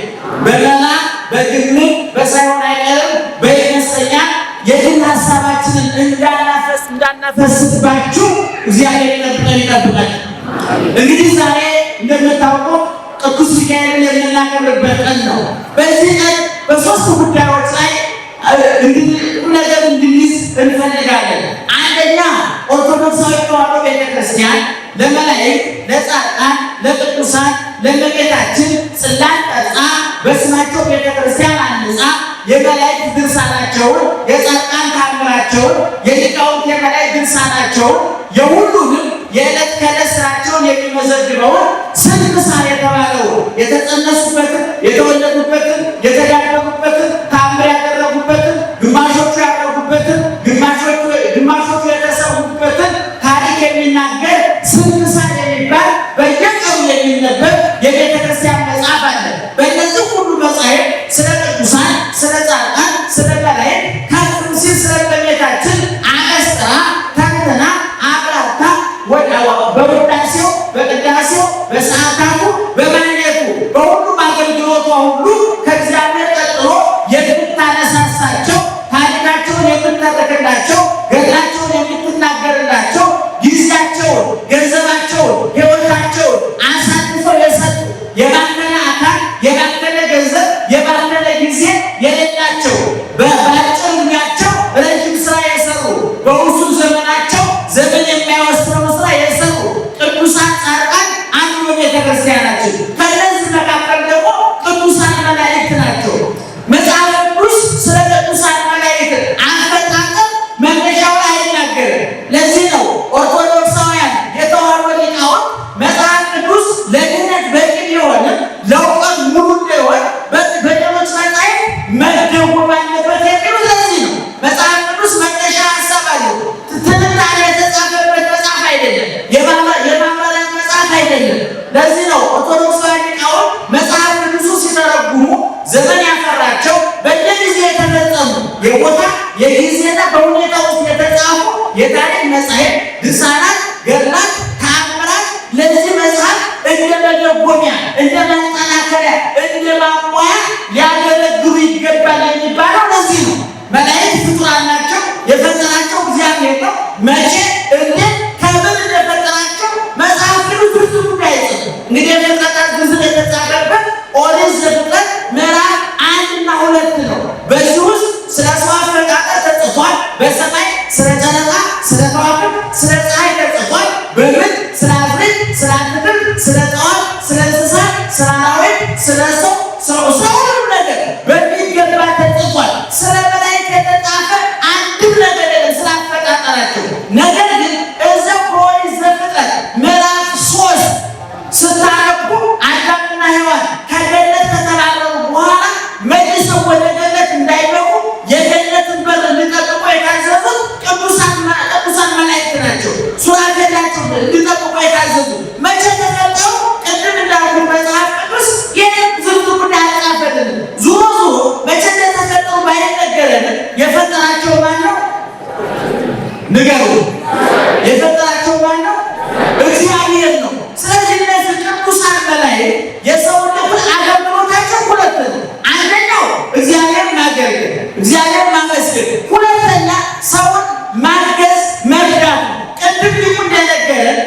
በመላ በግምት በሳይሆን አይቀርም በይመስለኛል የግል ሀሳባችንን እንዳናፈስባችሁ እግዚአብሔር ይጠብቃል። እንግዲህ ዛሬ እንደምታውቁት ቅዱስ ሚካኤልን የምናከብርበት ቀን ነው። በዚህ ቀን በሶስት ጉዳዮች ላይ እንግዲህ ነገር እንድንይዝ እንፈልጋለን። አንደኛ ኦርቶዶክሳዊ ተዋሕዶ ቤተክርስቲያን ለመላእክት፣ ለጻድቃን፣ ለቅዱሳን፣ ለእመቤታችን ጽላት ቀርጻ በስማቸው ቤተክርስቲያን አንጻ የመላእክት ድርሳናቸውን፣ የጻድቃን ታምራቸውን፣ የሊቃውንት የመላእክት ድርሳናቸውን የሁሉንም የዕለት ከዕለት ስራቸውን የሚመዘግበውን ስንክሳር የተባለው የተጸነሱበትን፣ የተወለዱበትን፣ የተዳደጉበትን፣ ታምር ያደረጉበትን፣ ግማሾቹ ያደረጉበትን፣ ግማሾቹ የተሰዉበትን ታሪክ የሚናገር ስንክሳር የሚባል በየቀኑ የሚነበብ የቤተ ክርስቲያን መጽሐፍ አለ። በእነዚህ ሁሉ መጽሐፍ ስለ ቅዱሳን፣ ስለ ጻድቃን፣ ስለ መላእክት ከፍ ሲል ስለ እመቤታችን አመስጥራ ተንትና አብራርታ በውዳሴው በቅዳሴው የጊዜና በሁኔታ ውስጥ የተጻፉ የታሪክ መጻሕፍት፣ ድርሳናት፣ ገድላት፣ ተአምራት ለዚህ መጽሐፍ እንደ መደጎሚያ፣ እንደ ማጠናከሪያ፣ እንደ ማሟያ ሊያገለግሉ ይገባል የሚባለው ለዚህ ነው። መላእክት ፍጡራን ናቸው። የፈጠራቸው እግዚአብሔር ነው። መቼ እንዴት ከምን እንደፈጠራቸው መጽሐፍ ቅዱስ ብዙ ጉዳይ አይጽፍም። እንግዲህ የፍጥረታት ግዝፍ የተጻፈበት ኦሪት ዘፍጥረት ምዕራፍ 1 እና 2 ነው። በዚህ ውስጥ ስለ ሰው አፈጣጠር ተጽፏል። በሰማይ ስለ ጨረቃ፣ ስለ ከዋክብት፣ ስለ ፀሐይ ተጽፏል። በምድር ስለ አዝርዕት፣ ስለ አትክልት፣ ስለ እጽዋት፣ ስለ እንስሳት፣ ስለ አራዊት፣ ስለ ሰው፣ ስለ ሁሉም ነገር በሚገባ ተጽፏል። ስለ መላእክት የተጻፈ አንድም ነገር የለም ስለ አፈጣጠራቸው። ነገር ግን እዚያው በኦሪት ዘፍጥረት ምዕራፍ 3 ስታነቡ አዳምና ሔዋን ከገነት ከተባረሩ በኋላ መልሰው ወደ ገነት እንዳይገቡ የገነትን በር ሊጠብቁ የታዘዙት ቅዱሳን መላእክት ናቸው። ሱራፌል ናቸው ሊጠብቁ የታዘዙ። መቼ ተፈጠሩ? ቅድም እንዳልኩ መጽሐፍ ቅዱስ ይህን ዝርዝር ጉዳይ አልጻፈልንም። ዙሮ መቼ እንደተፈጠሩ ባይነገረንም የፈጠራቸው ማን ነው? ንገሩ። የፈጠራቸው ማን ነው? እግዚአብሔር ነው። ስለዚህ እነዚህ ቅዱሳን መላእክት የሰው ልጅ አገልግሎታቸው ሁለት ነው። አንደኛው እግዚአብሔር ማገልገል፣ እግዚአብሔር ማመስገን፣ ሁለተኛ ሰውን ማገዝ፣ መርዳት። ቅድም ሊቁ እንደነገረን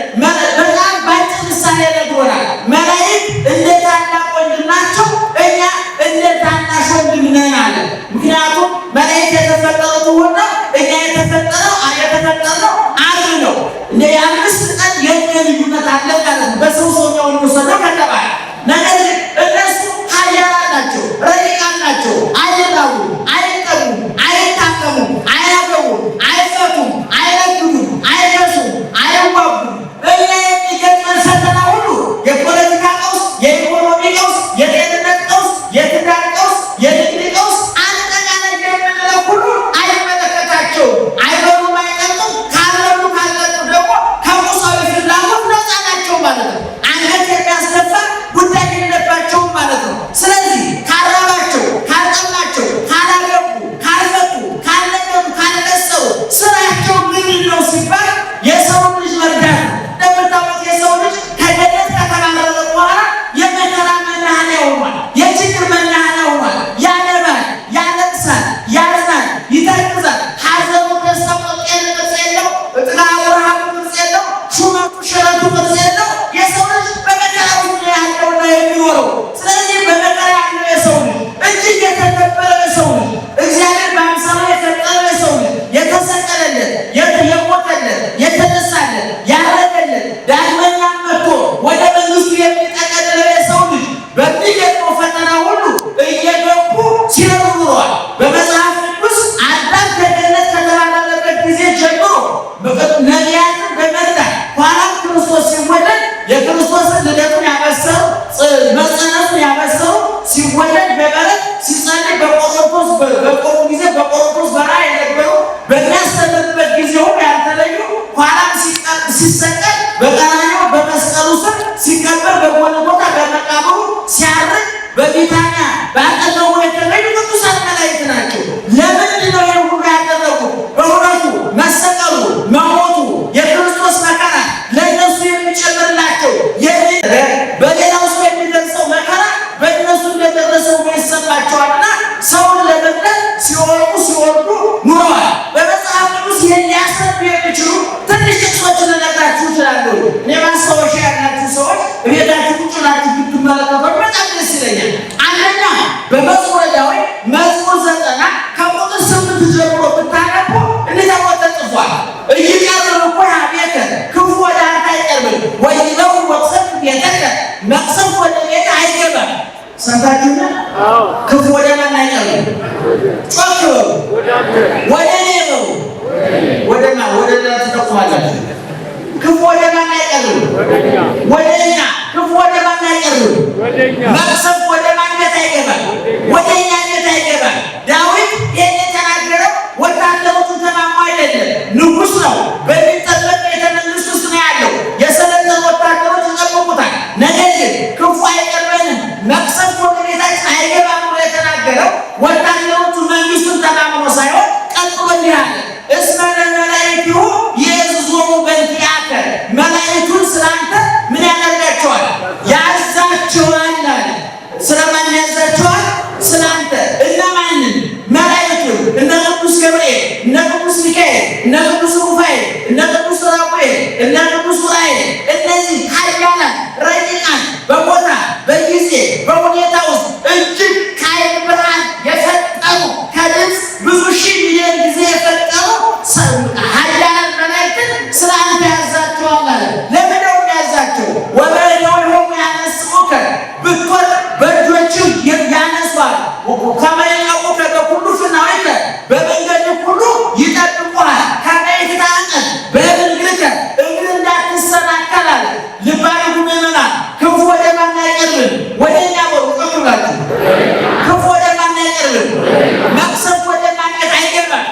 በጣም ባጭር ምሳሌ ነግሮናል። መላእክት እንደ ታላቅ ወንድም ናቸው፣ እኛ እንደ ታናሽ ወንድም ነን አለ። ምክንያቱም መላእክት የተፈጠሩት እሑድ ነው፣ እኛ የተፈጠርነው ዓርብ ነው። እንደ የአምስት ቀን የእድሜ ልዩነት አለ ማለት ነው። በሰው ሰውኛውን ወሰደው ከተባለ ነገር ግን እነሱ ኃያላን ናቸው፣ ረቂቃን ናቸው። አይራቡ፣ አይጠሙም፣ አይታከሙም፣ አያገቡም፣ አይፈቱም፣ አይነግዱም፣ አይገሱም፣ አይዋጉም። እኛ የሚገጥመን ፈተና ሁሉ የፖለቲካ ቀውስ፣ የኢኮኖሚ ቀውስ፣ የጤንነት ቀውስ፣ የትዳር ቀውስ፣ የንግድ ቀውስ፣ አጠቃላይ የምንለው ሁሉ አይመለከታቸውም። አይበሉም፣ አይጠጡም። ካልበሉ ካልጠጡ ደግሞ ከቁሳዊ ፍላጎት ነፃ ናቸው ማለት ነው። አንገት የሚያስደፋ ጉዳይ የለባቸውም ማለት ነው። ስለዚህ ካራባቸው፣ ካልጠማቸው፣ ካላገቡ፣ ካልፈቱ፣ ካልነገዱ፣ ካልቀሰሩ ስራቸው ምንድን ነው ሲባል የሰው ልጅ መርዳት ነው። እንደምታውቁት የሰው ልጅ ከገነት ከተባረረ በኋላ የመከራ መናኸሪያ ሆኗል። የችግር መናኸሪያ ሆኗል። ያነባል፣ ያለቅሳል፣ ያዝናል፣ ይተክዛል። ሐዘኑ፣ ደስታው ቅርጽ የለው፣ ጥጋቡ፣ ረሃቡ ቅርጽ የለው፣ ሹመቱ፣ ሽረቱ ቅርጽ የለው። የሰው ልጅ በመከራ ውስጥ ያለውና የሚኖረው። ስለዚህ በመከራ ያለው የሰው ልጅ እጅግ የተከበረ የሰው ልጅ እግዚአብሔር በአምሳሉ የፈጠረው የሰው ልጅ የተሰቀለለት፣ የሞተለት፣ የተነሳለት፣ ያረገለት ዳግመኛ መጥቶ ወደ መንግስቱ የሚጠቀልለው የሰው ልጅ በሚገጥመው ፈተና ሁሉ እየገቡ ሲኖሩ ኑረዋል። በመጽሐፍ ቅዱስ አዳም ከገነት ከተባረረበት ጊዜ ጀምሮ ነቢያትን በመርዳት ኋላም ክርስቶስ ሲወለድ የክርስቶስን ልደቱን ያበሰሩ፣ መጸነሱን ያበሰሩ፣ ሲወለድ በበረት ሲጸልይ በቆሮንቶስ በቆሙ ጊዜ በቆሮንቶስ በረሃ የነበሩ በሚያስተምርበት ጊዜ ሁሉ ያልተለዩ ኋላም ሲሰቀል በቀራንዮ በመስቀሉ ስር ሲቀበር በጎልጎታ በመቃብሩ ሲያርግ በቢታንያ በአጠገቡ የተለዩ ቅዱሳን መላእክት ናቸው። ለምንድን ነው ይህን ሁሉ ያደረጉት? በእውነቱ መሰቀሉ፣ መሞቱ፣ የክርስቶስ መከራ ለእነሱ የሚጨምርላቸው በሌላው ሰው የሚደርሰው መከራ በእነሱ እንደደረሰው ይሰማቸዋልና ሰውን ለመግደል ሲወርዱ ሲወርዱ ኑረዋል። በመጽሐፍ ቅዱስ ይህን ሊያስረዱ የሚችሉ ትንሽ ጥቅሶችን ልነግራችሁ እችላለሁ። እኔ ማስታወሻ ያላችሁ ሰዎች ቤታችሁ ቁጭ ብላችሁ ብትመለከቱ በጣም ደስ ይለኛል። አንደኛ በመዝሙረ ዳዊት መዝሙር 90 ከቁጥር 8 ጀምሮ ብታነቡ እንዲህ ተብሎ ተጽፏል። እይቀርብ እኮ ኀቤከ ክፉ ወደ አንተ አይቀርብም፣ ወይነው መቅሰፍት ቤተከ መቅሰፍት ወደ ቤት አይገባም። ሰምታችሁና ክፉ ወደ ማን አይቀርብም? ጮክ ወደ እኔ ነው። ወደ ማን? ወደ እናንተ ተቆማላችሁ። ክፉ ወደ ማን አይቀርብም? ወደ እኛ። ክፉ ወደ ማን አይቀርብም? መቅሰፍት ወደ ማን ቤት አይገባም? ወደ እኛ ቤት አይገባም። ዳዊት ይህን የተናገረው ወታደሮቹ ተማሙ አይደለም። ንጉሥ ነው። በሚጠበቅ ቤተ መንግስት ውስጥ ነው ያለው። የሰለጠኑ ወታደሮች ይጠብቁታል። ነገር ግን ክፉ አይቀርበንም፣ መቅሰፍት ወደ ቤታችን አይገባም ብሎ የተናገረው ወታደሮቹ መንግስቱን ተማምኖ ሳይሆን ቀጥሎ እንዲህ አለ እስመ ለመላእክቲሁ ይእዝዞሙ በእንቲአከ መላእክቱን ስላንተ ምን ያደርጋቸዋል? ያዛቸዋል አለ። ስለማን ያዛቸዋል? ስላንተ። እነማንን? መላእክቱን። እነ ቅዱስ ገብርኤል፣ እነ ቅዱስ ሚካኤል፣ እነ ቅዱስ ሩፋኤል፣ እነ ቅዱስ ራጉኤል፣ እነ ቅዱስ ኡራኤል እነዚህ ኃያላን ረቂቃን በቦታ በጊዜ በሁኔታ ውስጥ እጅግ ከዓይን ብርሃን የፈጠሩ ከድምፅ ብዙ ሺህ ሚሊዮን ጊዜ የፈጠሩ ኃያላን መላእክትን ስለአንተ ያዛቸዋል አለ። ለምን ነው የሚያዛቸው? ወበእዴሆሙ ያነስኡከ ብትወድቅ በእጆችህ ያነሱሃል። ከመ ይቀውከ በኩሉ ፍናዊከ በመንገድህ ሁሉ ይጠብቁሃል። ከመ ይትታጠቅ በእግርከ እግርህ እንዳትሰናከል አለ። ልብ አድርጉ ምዕመናን፣ ክፉ ወደ ማን አይቀርብም? ወደ እኛ ብላችሁ ክፉ ወደ ማን አይቀርብም? መቅሰፍት ወደ ማን አይገባም?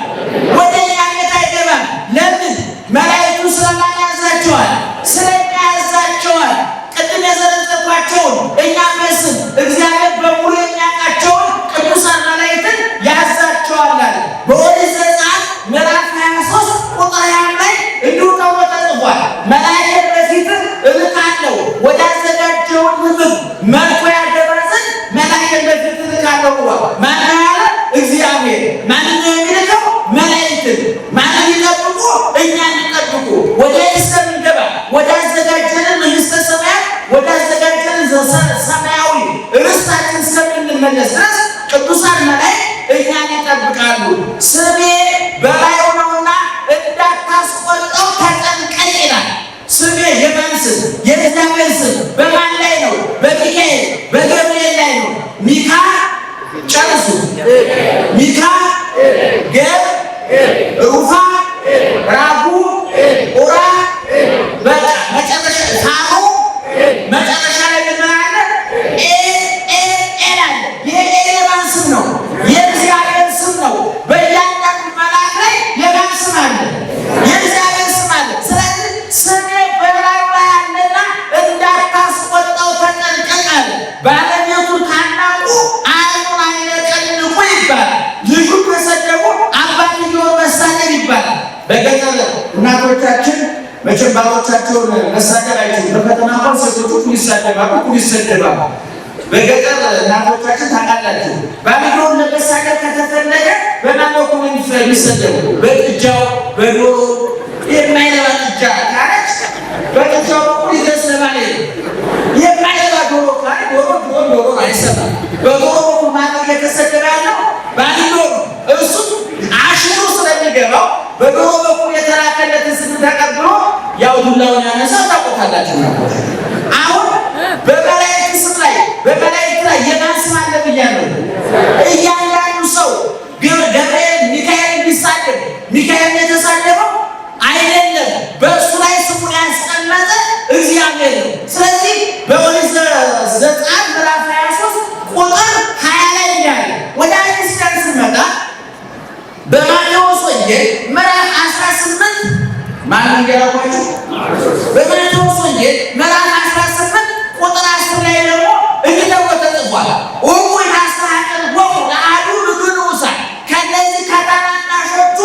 ወደ እኛ ቤት አይገባም። ለምን? መላእክቱ ስለማን ያዛቸዋል? ስለኛ ያዛቸዋል። ቅድም የዘረዘርኳቸውን እኛ መስል እግዚአብሔር በሙሉ የሚያውቃቸውን ቅዱሳን መላእክትን ያዛቸዋል አለ። በኦሪት ዘጸአት ምዕራፍ 23 ቁጥር 20 ላይ እንዲሁ ተብሎ ተጽፏል። መላእክት በፊትህ እልካለሁ ወዳዘጋጀውን ምግብ መርቶ ያገባ ዘንድ መላእክት በፊትህ እልካለሁ ብሏል። ማን ያለ? እግዚአብሔር። ማንን ነው የሚልከው? መላእክትን። ማንን ይጠብቁ? እኛን ይጠብቁ። ወደ እስከምንገባ ወዳዘጋጀንን መንግሥተ ሰማያት ወዳዘጋጀንን ሰማያዊ ርስታችን እስከምንመለስ ድረስ ቅዱሳን መላእክት እኛን ይጠብቃሉ። ስሜ በላዩ ነውና እንዳታስቆርጠው ተጠንቀቅ ይላል። ስሜ የማን ስም? የእግዚአብሔር ስም በማን ላይ ነው? በሚካኤል በገብርኤል ላይ ነው። ሚካ ጨርሱ። ሚካ ገብ ሩፋ ራጉ ኡራ መጨረሻ ሳሙ መጨረሻ ላይ ምን አለ? ኤል አለ። የኤል የማን ስም ነው? የእግዚአብሔር ስም ነው። በእያንዳንዱ መልአክ ላይ የማን ስም አለ? የእግዚአብሔር ስም አለ። ስለዚህ ስሜ በላዩ ላይ አለና እንዳታስቆጣው ተጠንቀቅ አለ። ባለቤቱን ካናቁ ዓይኑን አይነቀንቁ ይባላል። ልጁን ከሰደቡ አባትየውን መሳደብ ይባላል። በገጠር እናቶቻችን መቼም ባሎቻቸውን መሳደብ አይችሉም። በፈተና እንኳን ሴቶቹ ኩል ይሳደባሉ፣ ኩል ይሰደባሉ። በገጠር እናቶቻችን ታውቃላችሁ፣ ባልየውን ለመሳደብ ከተፈለገ በማን በኩል የሚሰደቡ? በጥጃው በዶሮ የማይረባ ጥጃ ካለች በጥጃው በኩል ይደርስ ለማለት የማይረባ ዶሮ ካለ ዶሮ አይሰማም። በዶሮ በኩል ማነው እየተሰደበ ያለው? ባልየው ነው። እሱ አሽሩ ስለሚገባው በዶሮ በኩል የተላከለትን ስም ተቀብሎ ያው ዱላውን ያነሳው ታውቁታላችሁ ነበር። አሁን በመላእክት ስም ላይ በመላእክት ላይ የማን ስም አለ ብያለሁ? እያንዳንዱ ሰው ገብርኤል ሚካኤል ቢሳደብ ሚካኤል የተሳደበው አይደለም፣ በእሱ ላይ ስሙን ያስቀመጠ እግዚአብሔር ነው። ስለዚህ በኦሪት ዘጸአት ምዕራፍ 23 ቁጥር 20 ላይ ያለ ወደ አዲስ ኪዳን ስንመጣ በማቴዎስ ወንጌል ምዕራፍ 18 ማን ገራባችሁ? በማቴዎስ ወንጌል ምዕራፍ 18 ቁጥር 10 ላይ ደግሞ እንዲህ ተብሎ ተጽፏል። ኡሙ ያስተሐቅር ወሙ ለአሐዱ ንዑሳ ከነዚህ ከታናናሾቹ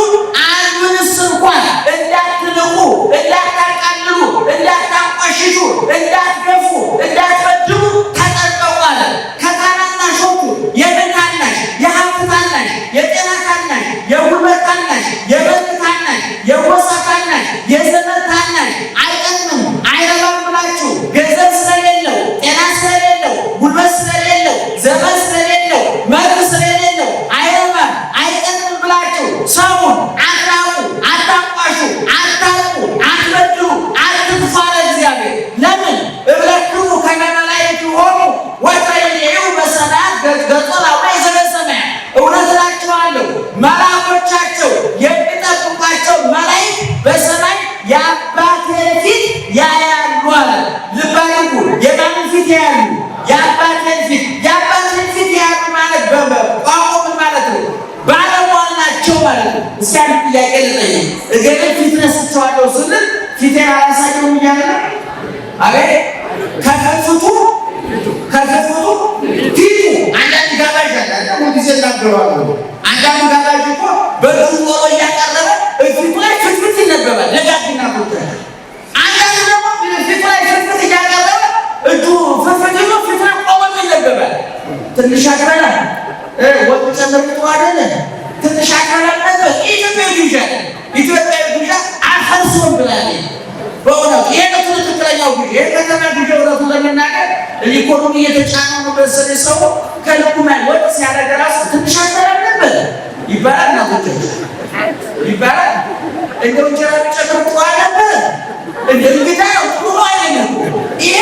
አንዱንስ እንኳን እንዳትንቁ፣ እንዳታቃልሉ፣ እንዳታንቋሽሹ፣ እንዳትገፉ፣ እንዳትበድሉ ተጠንቀቁ አለ። ከታናናሾቹ የምን ታናሽ? የሀብት ታናሽ፣ የጤና ታናሽ፣ የጉልበት ታናሽ፣ የመልክ ታናሽ፣ የጎሳ ታናሽ፣ የዘመን ታናሽ አይጠቅምም አይረባም ብላችሁ ገንዘብ ስለሌለው፣ ጤና ስለሌለው፣ ጉልበት ስለሌለው፣ ዘመን ስለሌለው፣ መልክ ስለሌለው አይረባም አይጠቅምም ብላችሁ ሰውን አትናቁ፣ አታንቋሹ፣ አታርቁ፣ አትበድሉ፣ አትግፉ አለ እግዚአብሔር። ለምን? እብለክሙ ከመ መላእክቲሆሙ ወትሬዩ በሰማያት ገጾሙ ዘበሰማያት። እውነት እላችኋለሁ መልአኮቻቸው የሚጠብቋቸው መላእክት በሰማይ የአባቴን ፊት ያያሉ አለ። ልብ አድርጉ። የማንን ፊት ያያሉ? የአባቴን ፊት። የአባቴን ፊት ያያሉ ማለት በቋንቋ ምን ማለት ነው? ባለሟል ናቸው ማለት ነው። እስኪ አንድ ጥያቄ ልጠይቅ። እገሌ ፊት ነስቼዋለሁ ስንል ፊቴን አላሳየውም እያለ ነው? አቤት ከከፍቱ ፊቱ አንዳንድ ጋባዥ አለ። ሁልጊዜ እናገረዋለሁ። አንዳንዱ ጋባዥ እኮ በእጁ ኖሮ እያቃ ይመገባል። ደጋግና ቁጥር አንዳንድ ደግሞ ፊት ላይ ፍርፍር እያቀረበ እጁ ፍርፍር ይዞ ፊት ላይ ቆሞ ይመገባል። ትንሽ አቅረናል ወጡ ጨምርቶ አይደለ ትንሽ አቅረናል ነበር። ኢትዮጵያዊ ግብዣ አፈርሶም ብላለች። በእውነቱ ይሄ ነው ትክክለኛው ግብዣ። ይሄ ከተማ ግብዣ እውነቱን ለመናገር ኢኮኖሚ እየተጫነ ነው መሰለኝ ሰው ከልቡ ላይ ወጥ ሲያደርግ ራሱ ትንሽ አቅረናል ነበር ይባላል። ናቶች ይባላል እንደው እንጀራ ጨምርቶ ነበር እንደ እንግዳ ነው ጥሩ አይደለም። ይሄ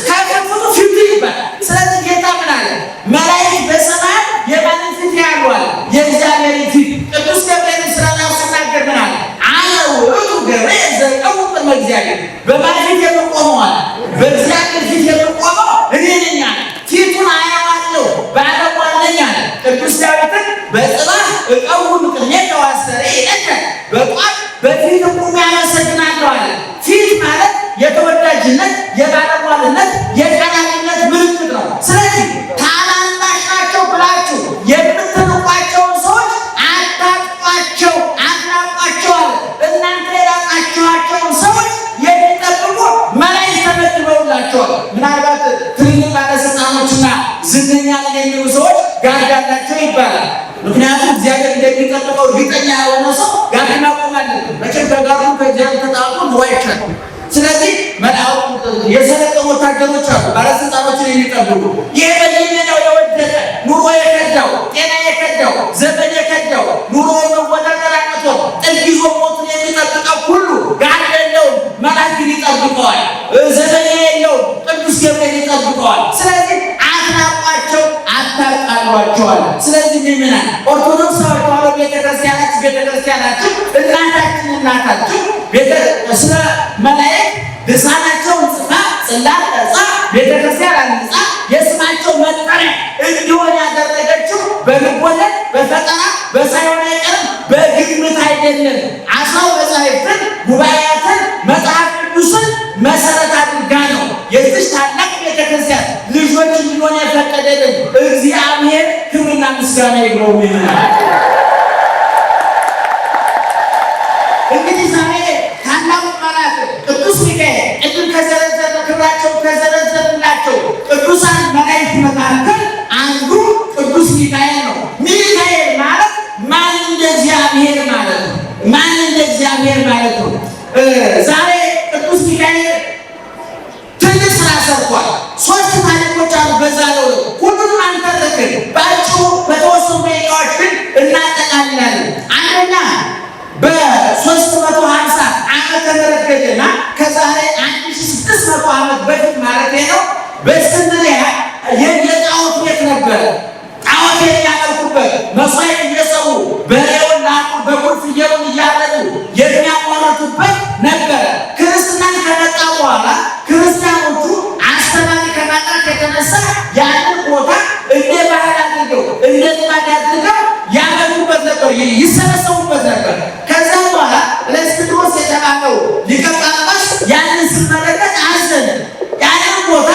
ከፍቱ ፊት ይባላል። ስለዚህ ጌታ ምን አለ? መላእክት በሰማይ የማንን ፊት ያዩዋል? የእግዚአብሔር ፊት። ቅዱስ ገብርኤል ስራው ሲናገር ምን አለ? አለው እቱ ገብርኤል ዘቀውም በእግዚአብሔር በማን ፊት የምቆመው አለ? በእግዚአብሔር ፊት የምቆመው እኔ ነኝ አለ። ፊቱን አየዋለሁ ባለሟል ነኝ አለ። ቅዱስ ዳዊትን በጽባህ እቀውም ቅድሜከ ወአስተርኢከ ይለኛል በጧት በፊት ቁሜ አመሰግናለሁ አለ። ፊት ማለት የተወዳጅነት የባለሟልነት የቀናነት ምልክት ነው። ስለዚህ ታናናሽ ናቸው ብላችሁ የምትንቋቸውን ሰዎች አታጥቋቸው፣ አትናቋቸው አለ። እናንተ የራቃችኋቸውን ሰዎች የሚጠብቁ መላእክት ተመድበውላቸዋል። ምናልባት ትልልቅ ባለስልጣኖችና ዝነኛ የሚሉ ሰዎች ጋርድ አላቸው ይባላል። ምክንያቱም እግዚአብሔር እንደሚጠብቀው እርግጠኛ የሆነ ሰው ጋር ማቆም አለበት። መቼም ከጋሩ ከእግዚአብሔር ተጣልቶ ኑሮ አይቻልም። ስለዚህ የሰለጠኑ ወታደሮች አሉ ባለስልጣኖችን የሚጠብቁ። ይሄ በየሜዳው የወደቀ ኑሮ የከዳው ጤና የከዳው ዘመን የከዳው ኑሮ መወዳደር አቅቶት ጥግ ይዞ ሞቱን የሚጠብቀው ሁሉ ጋር የለውም መላእክት ይጠብቀዋል። ዘመን የለውም ቅዱስ ገብርኤል ይጠብቀዋል። ስለዚህ አትናቋቸው፣ አታቃሏቸዋል። ስለዚህ ምእመናን ኦርቶዶክስ ተዋሕዶ ቤተክርስቲያናችን እናታችን ስለ መላእክት ድርሳናቸውን ጽፋ ጽላት ቀርጻ ቤተክርስቲያን አንጻ የስማቸው መጠሪያ እንዲሆን ያደረገችው በልቦለድ በፈጠራ በሳይሆን አይቀርም በግምት አይደለም። አስራው መጻሕፍትን ጉባኤያትን መጽሐፍ ቅዱስን መሰረት አድርጋ ነው የዚህ ታላቅ ቤተክርስቲያን ልጆች እንዲሆን የፈቀደልን እግዚአብሔር ክብርና ምስጋና ይግባው። እንግዲህ ዛሬ ታላቁ መልአክ ቅዱስ ሚካኤል ቅድም ክብራቸው ከዘረዘርናቸው ቅዱሳን መላእክት መካከል አንዱ ቅዱስ ሚካኤል ነው። ሚካኤል ማለት ማን እንደ እግዚአብሔር ማለት ነው። ማን እንደ እግዚአብሔር ማለት ነው። ዛሬ ቅዱስ ሚካኤል ትልቅ ስራ ሰርቷል። ሶስት ታሪኮች አሉ። በዛ ነው ሁሉንም አንተረክም። በአጭሩ በተወሰኑ ደቂቃዎች ግን እናጠቃልላለን። አንደኛ በ350 ዓመተ ምህረት ገደማ ከዛሬ 1600 ዓመት በፊት ማለት ነው በእስክንድርያ የጣዖት ቤት ነበረ። ጣዖት የሚያመልኩበት መስዋዕት እየሰዉ በሬውን ላቁን በጉር ፍየሉን እያረዱ የሚያሟርቱበት ነበረ። ክርስትናን ከመጣ በኋላ ክርስቲያኖቹ አስተማሪ ከማጣት የተነሳ ያንን ቦታ እንደ ባህል አድርገው እንደ ልማድ አድርገው ያመልኩበት ነበር፣ ይሰበሰቡበት ነበር። ከዛ በኋላ ለእስክንድሮስ የተባለው ሊቀ ጳጳስ ያንን ሲመለከት አዘነ። ያንን ቦታ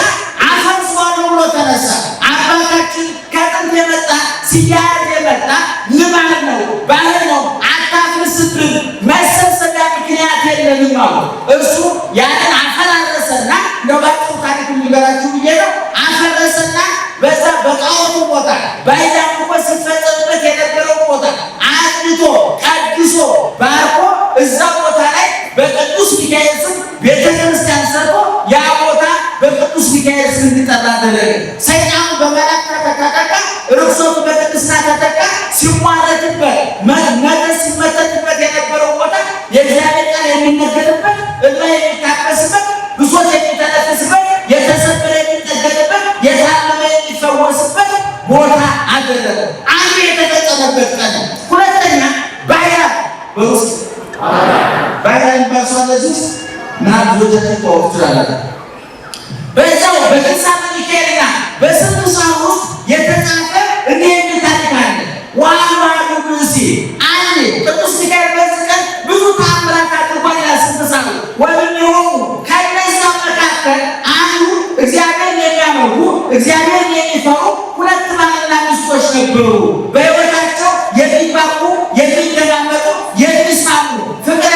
አፈርሰዋለሁ ብሎ ተነሳ። አባታችን ከጥንት የመጣ ሲያያዝ የመጣ ልማድ ነው፣ ባህል ነው፣ አታፍርስብን፣ መሰብሰቢያ ምክንያት የለንም አሉ። እሱ ያንን አፈራረሰና እንደባቸው ታሪክ የሚገራችሁ ብዬ ነው። አፈረሰና በዛ በጣዖቱ ቦታ ባይዳምቆ ሲፈጸምበት የነበረው ቦታ አድቶ ቀድሶ ባርኮ እዛ ቦታ ላይ በቅዱስ ሚካኤል ስም ቤተክርስቲያን ሰርቶ ያ ቦታ በቅዱስ ሚካኤል ስም እንዲጠራ አደረገ። ሰይጣኑ በመላእክት ተተካ፣ ርኩሰቱ በቅድስና ተተካ። ሲሟረትበት መተት ሲመተትበት የነበረው ቦታ የእግዚአብሔር ቃል የሚነገርበት እግራ የሚታበስበት ብሶት የሚተነፍስበት የተሰበረ የሚጠገንበት የታመመ የሚፈወስበት ቦታ አደረገ። አንዱ የተፈጸመበት ቀን። ሁለተኛ ባይራ በውስጥ ባይራ የሚባል ለዚህ ምናምን ብዙዎቻችን ተወቅ ትላላለ። በዛው በቅዱሳን ሚካኤልና በስንክሳር ውስጥ የተጻፈ እንዲህ የሚል ታሪክ አለ። ዋሉ ብእሲ አንድ ቅዱስ ሚካኤል በዚህ ቀን ብዙ ተአምራት አድርጓል ይላል ስንክሳሩ። ወእምኔሆሙ ከእነዚያ መካከል አንዱ እግዚአብሔር የሚያመልኩ እግዚአብሔር የሚፈሩ ሁለት ባልና ሚስቶች ነበሩ። በሕይወታቸው የሚባቁ የሚደማመጡ የሚስማሙ ፍቅር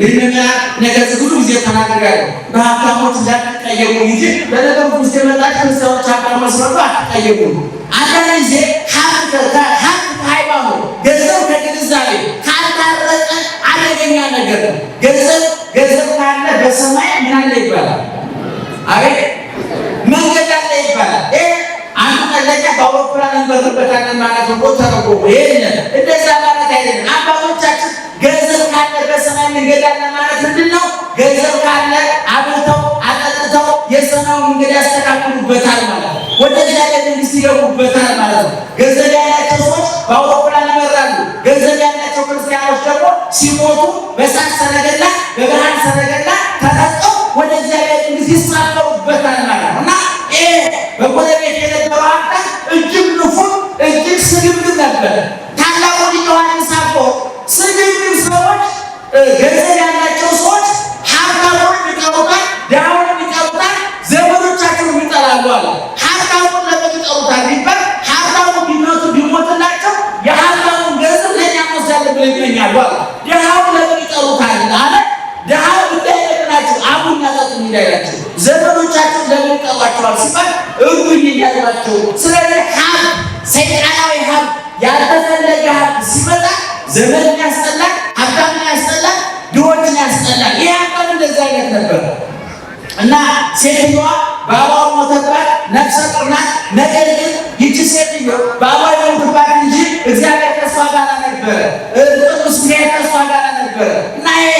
ግንኛ ነገር ሁሉ ጊዜ ተናግሬያለሁ። በሀብታሞች እንዳትቀየሙ እንጂ በነገሩ ውስጥ የመጣችሁ ሰዎች ሀብታም መስሏችሁ አትቀየሙ። አንዳንድ ጊዜ ሀብት ከሃይማኖት ገንዘብ ከግንዛቤ ካልታረቀ አደገኛ ነገር ነው። ገንዘብ ካለ በሰማይ ምን አለ ይባላል? አቤት መንገድ አለ ይባላል። አንዱ ቀለኛ በአውሮፕላን እንበርበታለን ማለት ነው። ተረጎሙ ይሄን እንደዛ ማለት አይደለም። አባቶቻችን ገንዘብ ካለ በሰማይ መንገድ አለ ማለት ምንድን ነው? ገንዘብ ካለ አብልተው አጠጥተው የሰማዩ መንገድ ያስተካክሉበታል ማለት ነው። ወደ እግዚአብሔር መንግስት ይገቡበታል ማለት ነው። ገንዘብ ያላቸው ሰዎች በአውሮፕላን ይበራሉ። ገንዘብ ያላቸው ክርስቲያኖች ደግሞ ሲሞቱ በእሳት ሰረገላ በብርሃን ሰረገላ ተጠቅጠው ወደ እግዚአብሔር መንግስት ይሳፈሩበታል ማለት ነው። እና ይሄ በጎረቤት የነበረው ሀብታም እጅግ ንፉግ እጅግ ስግብግብ ነበር። ታላቁ ሊቅ ዮሐንስ አፈወርቅ ስግብግብ ሰዎች ገንዘብ ያላቸው ሰዎች ሀብታሙን ይጠሩታል፣ ድሃውን ይጠሩታል፣ ዘመዶቻቸውን ይጠላሉ አለ። ሀብታሙን ለምን ይጠሩታል ቢባል ሀብታሙ ቢሞትላቸው የሀብታሙን ገንዘብ ለእኛ መውሰድ ብለው ይመኛሉ አለ። ድሃውን ለምን ይጠሩታል አለ። ድሃው እንዳይለምናቸው አቡን ያጠጡ እንዳይላቸው ዘመዶቻቸው ለምን ይጠሯቸዋል ሲባል እርዱኝ እያሏቸው። ስለዚህ ሀብት ሰይጣናዊ ሀብት ያልተፈለገ ሀብት ሲመጣ ዘመድን ያስጠላል፣ ሀብታምን ያስጠላል፣ ድሆችን ያስጠላል። ይህ ሀብታም እንደዛ አይነት ነበር እና ሴትዮዋ ባሏ ሞተባት፣ ነፍሰ ጡር ናት። ነገር ግን ይቺ ሴትዮ ባሏ የሞተባት እንጂ እግዚአብሔር ከእሷ ጋር ነበረ፣ ቅዱስ ሚካኤል ከእሷ ጋር ነበረ እና ይሄ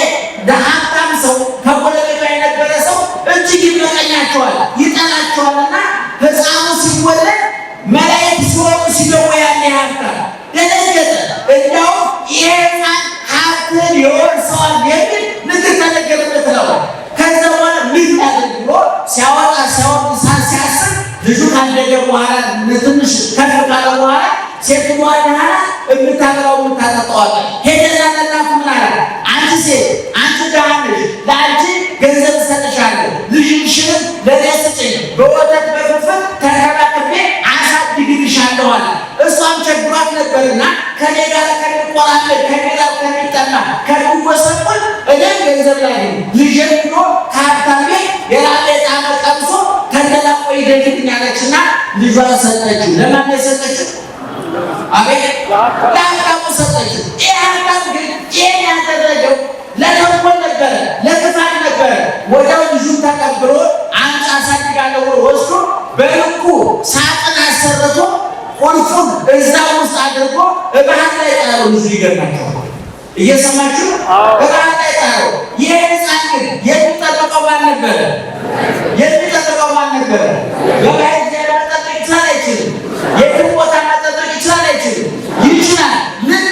ሀብታም ሰው ከጎረቤቷ የነበረ ሰው እጅግ ይመቀኛቸዋል፣ ይጠላቸዋልና ሕፃኑ ሲወለድ መላእክት ሲወጡ ሲገቡ ያለ ሀብታም ደነገጠ። እንዲያውም ይሄ ሕፃን ሀብትን ይወርሰዋል የሚል ንግር ተነገረበት ነው። ከዛ በኋላ ምን ያደርግ ብሎ ሲያወጣ ሲያወርድ ሲያስብ ልጁ ካደገ በኋላ ትንሽ ከፍ ካለ በኋላ ሴትዮዋ ደህና የምታበላው የምታጠጣዋል። ሄደና ለእናቱ ምን አላት? አንቺ ሴት አንቺ ደህና ነሽ፣ ለአንቺ ገንዘብ እሰጥሻለሁ፣ ልጅሽንም ለእኔ ስጭኝ፣ በወተት በፍርፍር ተንከባክቤ አሳድግልሻለሁ አለ። እሷም ቸግሯት ነበርና ከኔ ጋር ከሚቆራመድ ከኔ ጋር ከሚጠማ ከሚጎሰቁል እኔም ገንዘብ ላይ ልጄን ብሎ ከሀብታም ቤት የራበ የጣመ ቀምሶ ተንደላቆ ይደግልኛለችና ልጇን ሰጠችው። ለማን የሰጠችው? አቤት ለሀብታሙ ሰጠችው። ይህ ሀብታም ግን ይህን ያደረገው ለተንኮል ነበረ፣ ለክፋት ነበረ። ወዲያው ልጁን ተቀብሎ አንቺ አሳድጋለሁ ወስዶ በልኩ ሳጥን አሰርቶ ቁልፉን እዛ ውስጥ አድርጎ ባህር ላይ ጣለው። ልጁ ይገርማቸዋል። እየሰማችሁ ባህር ላይ ጣለው። ይህ ሕፃን ግን የሚጠበቀው ማን ነበረ? የሚጠበቀው ማን ነበረ? በባህር ጀርባ መጠበቅ ይችላል አይችልም? የትም ቦታ መጠበቅ ይችላል አይችልም? ይችላል። ልክ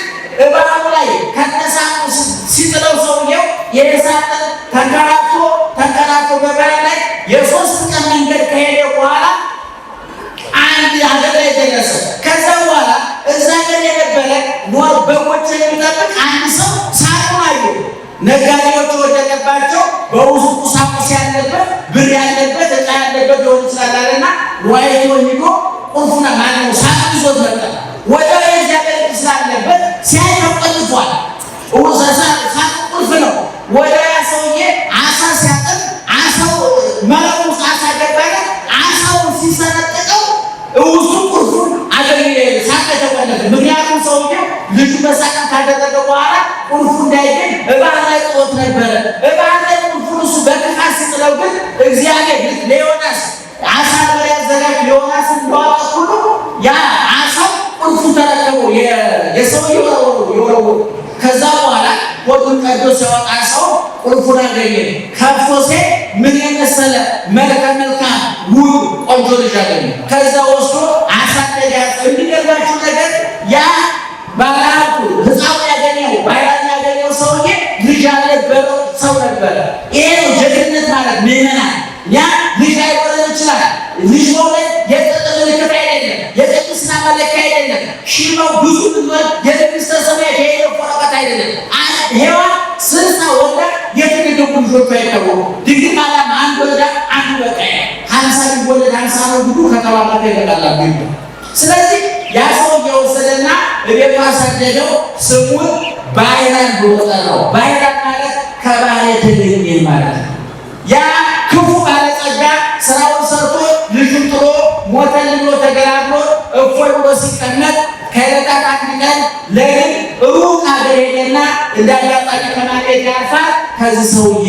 ባህሩ ላይ ከነሳቱ ሲጥለው ሰውየው የሳጥን ተንከራቶ በባህር ላይ የ3 ቀን መንገድ ከሄደ በኋላ አንድ ሀገር ላይ ደረሰ። ከዛ በኋላ እዛ ሀገር የነበረ በጎች የሚጠብቅ አንድ ሰው ሳጥኑን አየ። ነጋዴዎች ወደቀባቸው። በውስጡ ቁሳቁስ ያለበት ብር ያለበት ዕቃ ያለበት ሊሆን ይችላልና ዋይቶ ሂዶ ቁልፉን ማነው ሳጥን ይዞት መጣ። ወደ እግዚአብሔር ስላለበት ሲያየው ቀልፏል። ሳጥን ቁልፍ ነው። ወደ ሰውዬ አሳ ሲያጥን አሳው መረቡ አሳ ገባለ። አሳውን ሲሰነጥቀው ውስጡ ቁልፉን አገኘ። ሳጥን ተቆለፈ። ምክንያቱም ሰውዬው ልጁ በሳጥን ካደረገ በኋላ ቁልፉ እንዳይገኝ ባህር ላይ ጥሎት ነበረ። ባህር ላይ ቁልፉን እሱ በክፋት ሲጥለው ግን እግዚአብሔር ለዮናስ አሳ ያዘጋጅ ዮናስ እንደዋጠ ሁሉ ያ አሳው ቁልፉ ተረከበው። የሰውየው የወረው ከዛ በኋላ ወጡን ቀዶ ሲያወጣ ሰው ቁልፉን አገኘ። ከፍቶ ምን የመሰለ መልካም ውብ ቆንጆ ልጅ አገኘ። ከዛ ወስዶ አሳደገ። የሚገርማችሁ ነገር ያ ባላቱ ሕፃኑ ያገኘው ባይራን ያገኘው ሰውዬ ልጅ ያልነበረው ሰው ነበረ። ይሄ ነው ጀግንነት ማለት ምዕመናን። ያ ልጅ አይወለድ ይችላል። ልጅ መውለድ የጥጥ ምልክት አይደለም፣ የቅድስና መለኪያ አይደለም። ሺማው ብዙ ብትወልድ የንግሥተ ሰማያት የሄደው ወረቀት አይደለም። ሔዋን 60 ወልዳ የተገደቡ ልጆቹ አይታወቁም። ድንግል ማርያም አንድ ወልዳ አንዱ በቃ 50 ቢወለድ 50 ነው ጉዱ ከተባረከ ይበቃላል። ስለዚህ ያ ሰው የወሰደና እቤቱ አሳደገው። ስሙን ባይራን ብሎ ጠራው። ባይራን ማለት ከባህር የተገኘ ማለት ነው። ያ ክፉ ባለጸጋ ስራውን ሰርቶ ልጁን ጥሎ ሞተልን ብሎ ተገላግሎ እፎይ ብሎ ሲቀመጥ ከዕለታት አንድ ቀን ለግን ሩቅ አገር ሄደና እንዳጋጣሚ ከማለት ያልፋል። ከዚህ ሰውዬ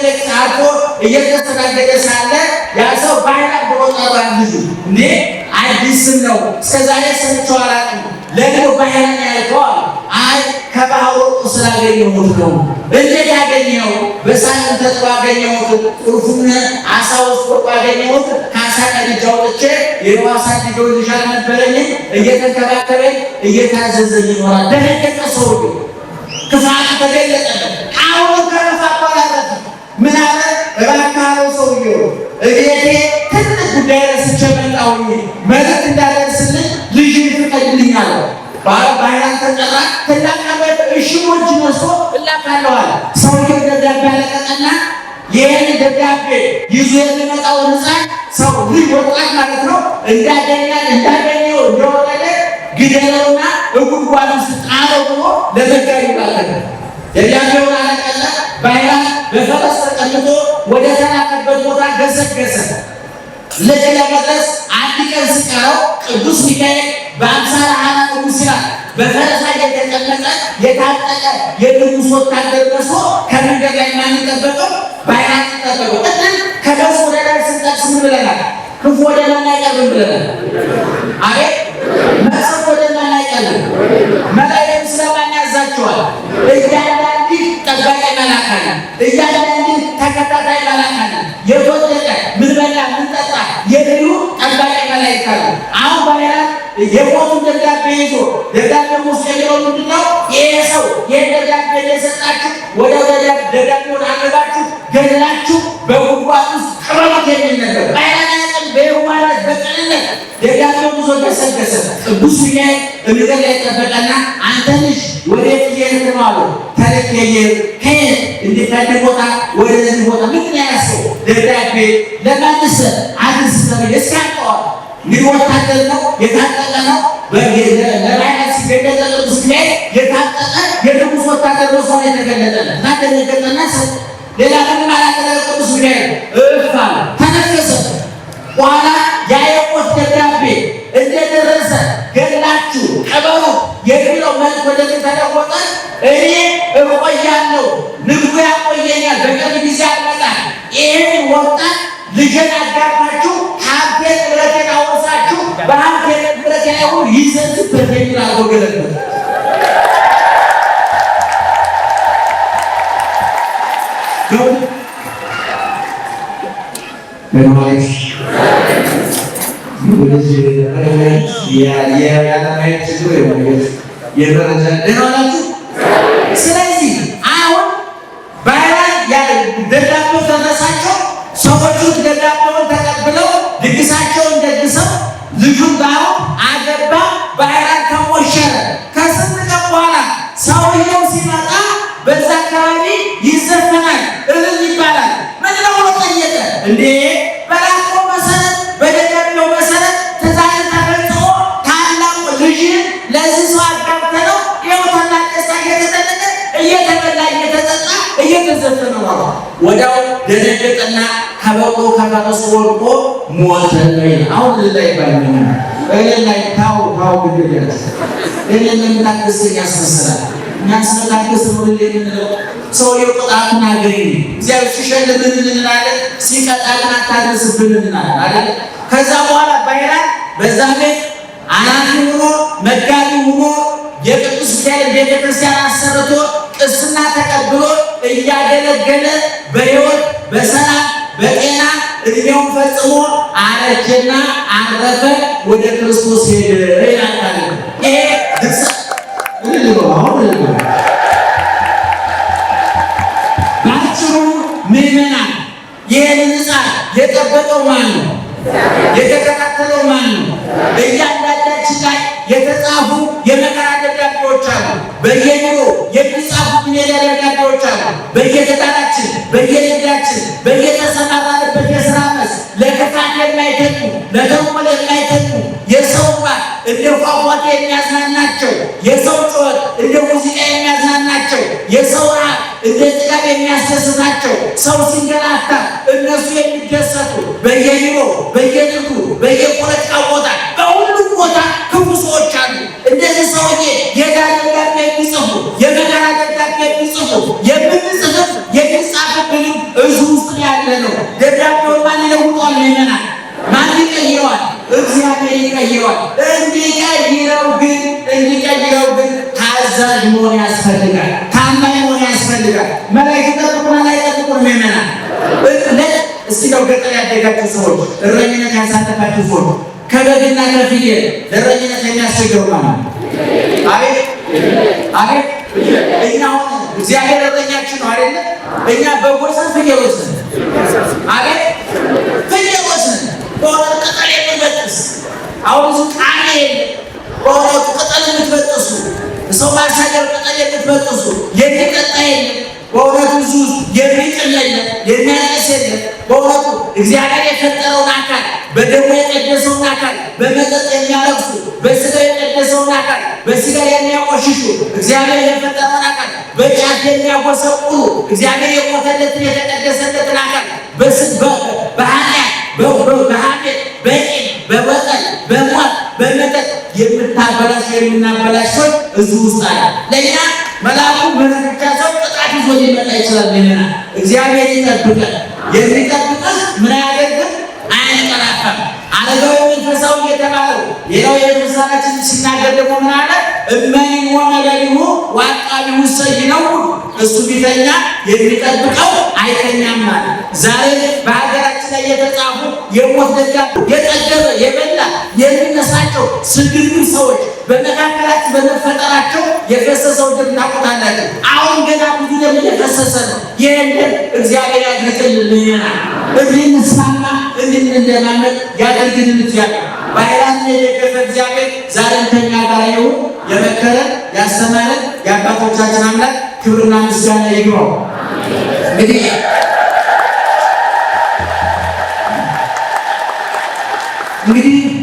ቤት አልፎ እየተስተናገደ ሳለ ያ ሰው ባይራቅ ብሎ ጠራን። ልጁ እንዴ አዲስም ነው እስከዛሬ ሰምቼው አላውቅም፣ ለግን ባይራቅ ያልከው አይ ከባህሩ ስላገኘሁት ነው። እንዴት ያገኘው? በሳምንት ተጥሎ አገኘሁት። ቁልፉን አሳ ውስጥ አገኘሁት። ከአሳ ቀድጄ አውጥቼ የዋሳ ልጆች ልጅ አልነበረኝም፣ እየተንከባከበኝ እየታዘዘኝ ይኖራል። ደነገጠ ሰውዬው፣ ክፋቱ ተገለጠለት። አሁን ከረፋባላት ምን አለ? እባክህ አለው ሰውዬው፣ እቤቴ ትልቅ ጉዳይ ረስቼ መጣሁኝ፣ መልዕክት እንዳደርስልኝ ልጅን ፍቀድልኝ አለው። ባህራን ተጠራ። ትላካበት እሽሞች ነሶ እላካለሁ አለ። ሰውዬው ደብዳቤ አለቀቀና ይህን ደብዳቤ ይዞ የሚመጣው ሕፃን ሰው ልጅ ወጣት ማለት ነው እንዳገኘው እንደወረደ ግደለውና ጉድጓድ ውስጥ ጣለው ብሎ ለዘጋዩ ላከ። ደብዳቤውን አለቀለ። ባህራን በፈረስ ተቀምጦ ወደ ተላከበት ቦታ ገሰገሰ። ልክ ለመድረስ አንድ ቀን ሲቀረው ቅዱስ ሚካኤል በአምሳለ ሐና ቅዱስ ይላል በፈረስ ላይ የተቀመጠ የታጠቀ የንጉሥ ወታደር መስሎ ከመንገድ ላይ ማን ጠበቀው? ባህራን ጠበቀው። ከደስ ወደ ላይ ስንጠቅስ ምን ብለናል? ክፉ ወደ ማን አይቀርብም ብለናል። አቤት መጽፍ ወደ ማን አይቀርብም። መላእክት ስለማን ያዛቸዋል? እያንዳንዱ ጠባቂ መልአክ አለ። እያንዳንዱ ተከታታይ መልአክ አለ። የተወደቀ ምን በላ ምን ጠጣ የሚሉ ጠባቂ መላእክት አሉ። አሁን ባህራን የሞቱን ደብዳቤ ይዞ ደብዳቤ ውስጥ የሚለው ምንድነው? ይሄ ሰው ይህን ደብዳቤ የሰጣችሁ ወደ ደብዳቤውን አንባችሁ ገድላችሁ በጉድጓድ ውስጥ ቅበሩት የሚል ነበር። ባህራን ያቀን በየዋህነት በቅንነት ደብዳቤውን ይዞ ገሰገሰ። ቅዱስ ሚካኤል እምድር ላይ ጠበቀና አንተ ልጅ ወዴት እየሄድክ ነው አለው። ተልኬ ከየት እንዲታደ ቦታ ወደዚህ ቦታ ምን ያሰው ደብዳቤ ለማንስ አዲስ ተብዬ እስካቀዋል እንግዲህ ወታደር ነው የታጠቀ ነው። ለባህራን ሲገለጠ ቅዱስ ሚካኤል የታጠቀ የንጉሥ ወታደር ነው ሰው የተገለጠለ እና ተገለጠና ሌላ ምንም አላደረገ። ቅዱስ ሚካኤል እፍ አለ፣ ተነፈሰ። በኋላ የሞት ደብዳቤ እንደደረሰ ገድላችሁ ቀበሩ የሚለው መልክ ወደዚህ ተለወጠ። እኔ እቆያለሁ፣ ንጉሡ ያቆየኛል፣ በቅርብ ጊዜ አልመጣም። ይህን ወጣት ልጄን አጋባችሁ ሀብቴን ንብረቴን አወርሳችሁ በሀብቴን ንብረቴን ላይ ሁሉ ይዘዝበት የሚል አድርጎ ገለጠ። ስለዚህ አሁን ባህራን ደብዳቤው ደረሳቸው። ሰዎቹ ደብዳቤውን ተቀብለው ድግሳቸውን ደግሰው ልጁን ጋር አገባ። ባህራን ተሞሸረ። ከስንት ቀን በኋላ ሰውየው ሲመጣ በዛ አካባቢ ይዘፈናል፣ እልል ይባላል። ምንድነው ብሎ ጠየቀ። እንዴ በላከው መሰረት በደብዳቤው መሰረት ትእዛዝ ተፈጽሞ ታላቁ ልጅ ለዚህ ሰው አጋብተነው ይኸው ታላቅ ደስታ እየተደረገ እየተበላ እየተጠጣ እየተዘፈነ ነው። ወዲያው ደነገጠና ከበቆ ከፈረሱ ወድቆ ሞተ። አሁን ላይ ባይሆን ላይ ታው ግድያ ለምታገሰኝ ያስመስላል። የሚያስመላክስ ነው የምንለው። ሰውየው ቅጣቱን አገኘ። እግዚአብሔር ሲሸልምን እንላለን፣ ሲቀጣልን አታድርስብን እንላለን አይደል? ከዛ በኋላ ባህራን በዛ ቤት አናጺ ሆኖ መጋቢ ሆኖ የቅዱስ ሚካኤል ቤተክርስቲያን አሰርቶ ቅስና ተቀብሎ እያገለገለ በሕይወት በሰላም በጤና እድሜውን ፈጽሞ አረጀና አረፈ፣ ወደ ክርስቶስ ሄደ ይላል። ይሄ ድርሰት ባጭሩ ምዕመናን ይህን ሕፃን የጠበቀው ማን ነው? የተከታተለው ማን ነው? በእያንዳንዳችን ላይ የተጻፉ የመከራ ደብዳቤዎች አሉ። በየቢሮ የሚጻፉ ደብዳቤዎች አሉ። በየትዳራችን፣ በየንግዳችን፣ በየተሰማራንበት የስራ መስክ ለክፋት የማይተኙ ለተንኮል የማይተኙ የሰው ባል እንደ ፏፏቴ የሚያዝናናቸው፣ የሰው ጩኸት እንደ ሙዚቃ የሚያዝናናቸው፣ የሰው ረሃብ የሚያስደስታቸው ሰው ሲንገላታ እነሱ የሚደሰቱ በየቢሮ በየንግዱ በየፖለቲካ ቦታ በሁሉም ቦታ ክፉ ሰዎች አሉ። እንደዚህ ሰውዬ የዕዳ ደብዳቤ የሚጽፉ የመከራ ደብዳቤ የሚጽፉ የምንጽፍ የሚጻፍብንም እዙ ውስጥ ያለ ነው። ደብዳቤውን ማን ይለውጠዋል? ይመናል። ማን ይቀይረዋል? እግዚአብሔር ይቀይረዋል። እንዲቀይረው ግን ታዛዥ መሆን ያስፈልጋል። ታማኝ መሆን ያስፈልጋል። መላእክት ይጠብቁናል አይጠብቁንም? ይመናል። እስኪ ነው ገጠር ያደጋችሁ ሰዎች፣ እረኝነት ያሳተፋችሁ ሰዎች ከበግና ከፍየል እረኝነት የሚያስቸግረው ማለት ነው። አቤት አቤት! እኛ እግዚአብሔር እረኛችን ነው አይደለ? እኛ በጎች ፍየሎች ነን። አቤት ፍየሎች ነን። በእውነት ቅጠል የምንበጥስ አሁን ቃኔ በእውነቱ ቅጠል የምትበጥሱ ሰው ማሻገር ቅጠል የምትበጥሱ የሚጠጣ የለም። በእውነቱ ብዙ የሚጥል የለም፣ የሚያነስ የለም። በእውነቱ እግዚአብሔር የፈጠረውን አካል በደሙ የቀደሰውን አካል በመጠጥ የሚያረክሱ በስጋው የቀደሰውን አካል በስጋ የሚያቆሽሹ እግዚአብሔር የፈጠረውን አካል በጫት የሚያጎሰቁሉ እግዚአብሔር የሞተለትን የተቀደሰለትን አካል በኃጢአት በሐሜት በቂም በበቀል በሟርት በመጠጥ የምታበላሽ የምናበላሽ ሰው እዚህ ውስጥ አለ። ለእኛ መልአኩ መረጃ ሰው ቅጣት ይዞ ሊመጣ ይችላል። ይመና እግዚአብሔር ይጠብቃል። የሚጠብቅህ ምን አያደርግም? አያንቀላፋም። አረጋዊ መንፈሳዊ የተባለው ሌላው የምሳሌያችን ሲናገር ደግሞ ምን አለ? እመኒን ወመለሊሁ ወአቃቢሁ ሰይነው እሱ ቢተኛ የሚጠብቀው አይተኛም ማለት። ዛሬ በሀገራችን ላይ የተጻፉ የሞት ደጋፊ የጠገበ የበላ የሚነሳቸው ስግብግብ ሰዎች በመካከላችን በመፈጠራቸው የፈሰሰው ደም ታውቁታላችሁ። አሁን ገና ብዙ ደም እየፈሰሰ ነው። ይህን እግዚአብሔር ያድርግልን። እንድንስማማ እንድንለማመድ ያደርግልን እግዚአብሔር። ባይራን የደገፈ እግዚአብሔር ዛሬም ከኛ ጋር ይሁን። የመከረን ያስተማረን የአባቶቻችን አምላክ ክብርና ምስጋና ይግባው። እንግዲህ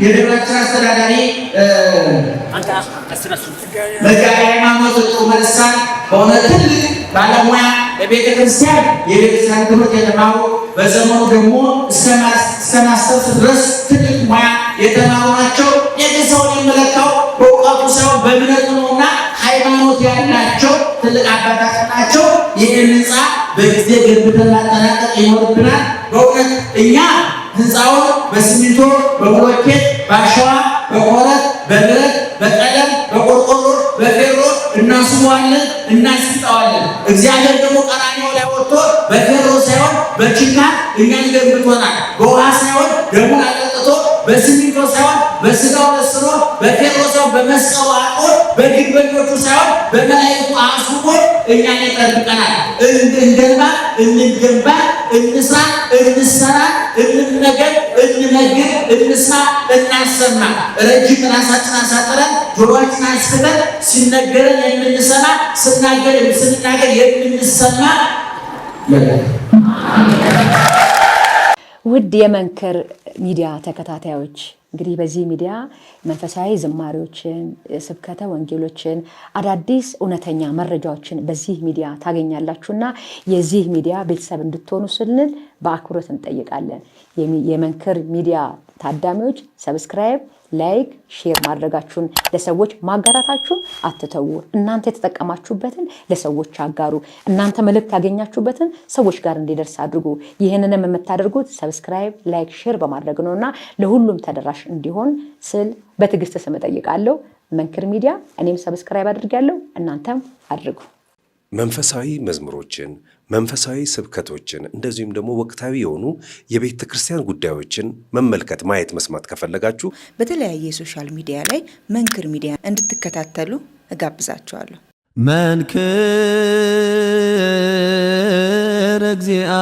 የደብራችን አስተዳዳሪ መጋቢ ሃይማኖት ጥሩነህ መልሳን በእውነት ትልቅ ባለሙያ ለቤተ ክርስቲያን የቤተክርስቲያን ትምህርት የተማሩ በዘመኑ ደግሞ እስከ ማስተርስ ድረስ ትልቅ ሙያ የተማሩ ናቸው። የዚህ ሰውን የምለካው በእውቀቱ ሳይሆን በእምነቱ ነውና ሃይማኖት ያላቸው ትልቅ አባታችን ናቸው። ይህን ህንፃ በጊዜ ገንብተን ማጠናቀቅ ይኖርብናል። በእውነት እኛ ህንፃውን በሲሚንቶ በብሎኬት በአሸዋ በኮረት በብረት በቀለም በቆርቆሮ በፌሮ እናስዋለን እናስጣዋለን። እግዚአብሔር ደግሞ ቀራንዮ ላይ ወጥቶ በፌሮ ሳይሆን በችካር እኛን ገንብቶናል። በውሃ ሳይሆን ደሙን አጠጥቶ በሲሚንቶ ሳይሆን በስጋው ለስኖ በፌሮ ሳይሆን በመስቀሉ አቆ በግንበኞቹ ሳይሆን በመላእክቱ አስቦ እኛን ይጠብቀናል። እንገንባ እንገንባ እንስራ እንሰራ እንነገር እንነግር እንስማ እናሰማ። ረጅም ራሳችን አሳጥረን ጆሮአችን አስፍተን ሲነገረን የምንሰማ ስንናገር የምንሰማ። ውድ የመንክር ሚዲያ ተከታታዮች እንግዲህ በዚህ ሚዲያ መንፈሳዊ ዝማሬዎችን፣ ስብከተ ወንጌሎችን፣ አዳዲስ እውነተኛ መረጃዎችን በዚህ ሚዲያ ታገኛላችሁና የዚህ ሚዲያ ቤተሰብ እንድትሆኑ ስንል በአክብሮት እንጠይቃለን። የመንክር ሚዲያ ታዳሚዎች ሰብስክራይብ፣ ላይክ፣ ሼር ማድረጋችሁን ለሰዎች ማጋራታችሁን አትተዉ። እናንተ የተጠቀማችሁበትን ለሰዎች አጋሩ። እናንተ መልእክት ያገኛችሁበትን ሰዎች ጋር እንዲደርስ አድርጉ። ይህንንም የምታደርጉት ሰብስክራይብ፣ ላይክ፣ ሼር በማድረግ ነውና ለሁሉም ተደራሽ እንዲሆን ስል በትዕግስት ስም እጠይቃለሁ። መንክር ሚዲያ እኔም ሰብስክራይብ አድርጋለሁ፣ እናንተም አድርጉ። መንፈሳዊ መዝሙሮችን፣ መንፈሳዊ ስብከቶችን እንደዚሁም ደግሞ ወቅታዊ የሆኑ የቤተ ክርስቲያን ጉዳዮችን መመልከት፣ ማየት፣ መስማት ከፈለጋችሁ በተለያየ የሶሻል ሚዲያ ላይ መንክር ሚዲያ እንድትከታተሉ እጋብዛችኋለሁ። መንክር እግዚአ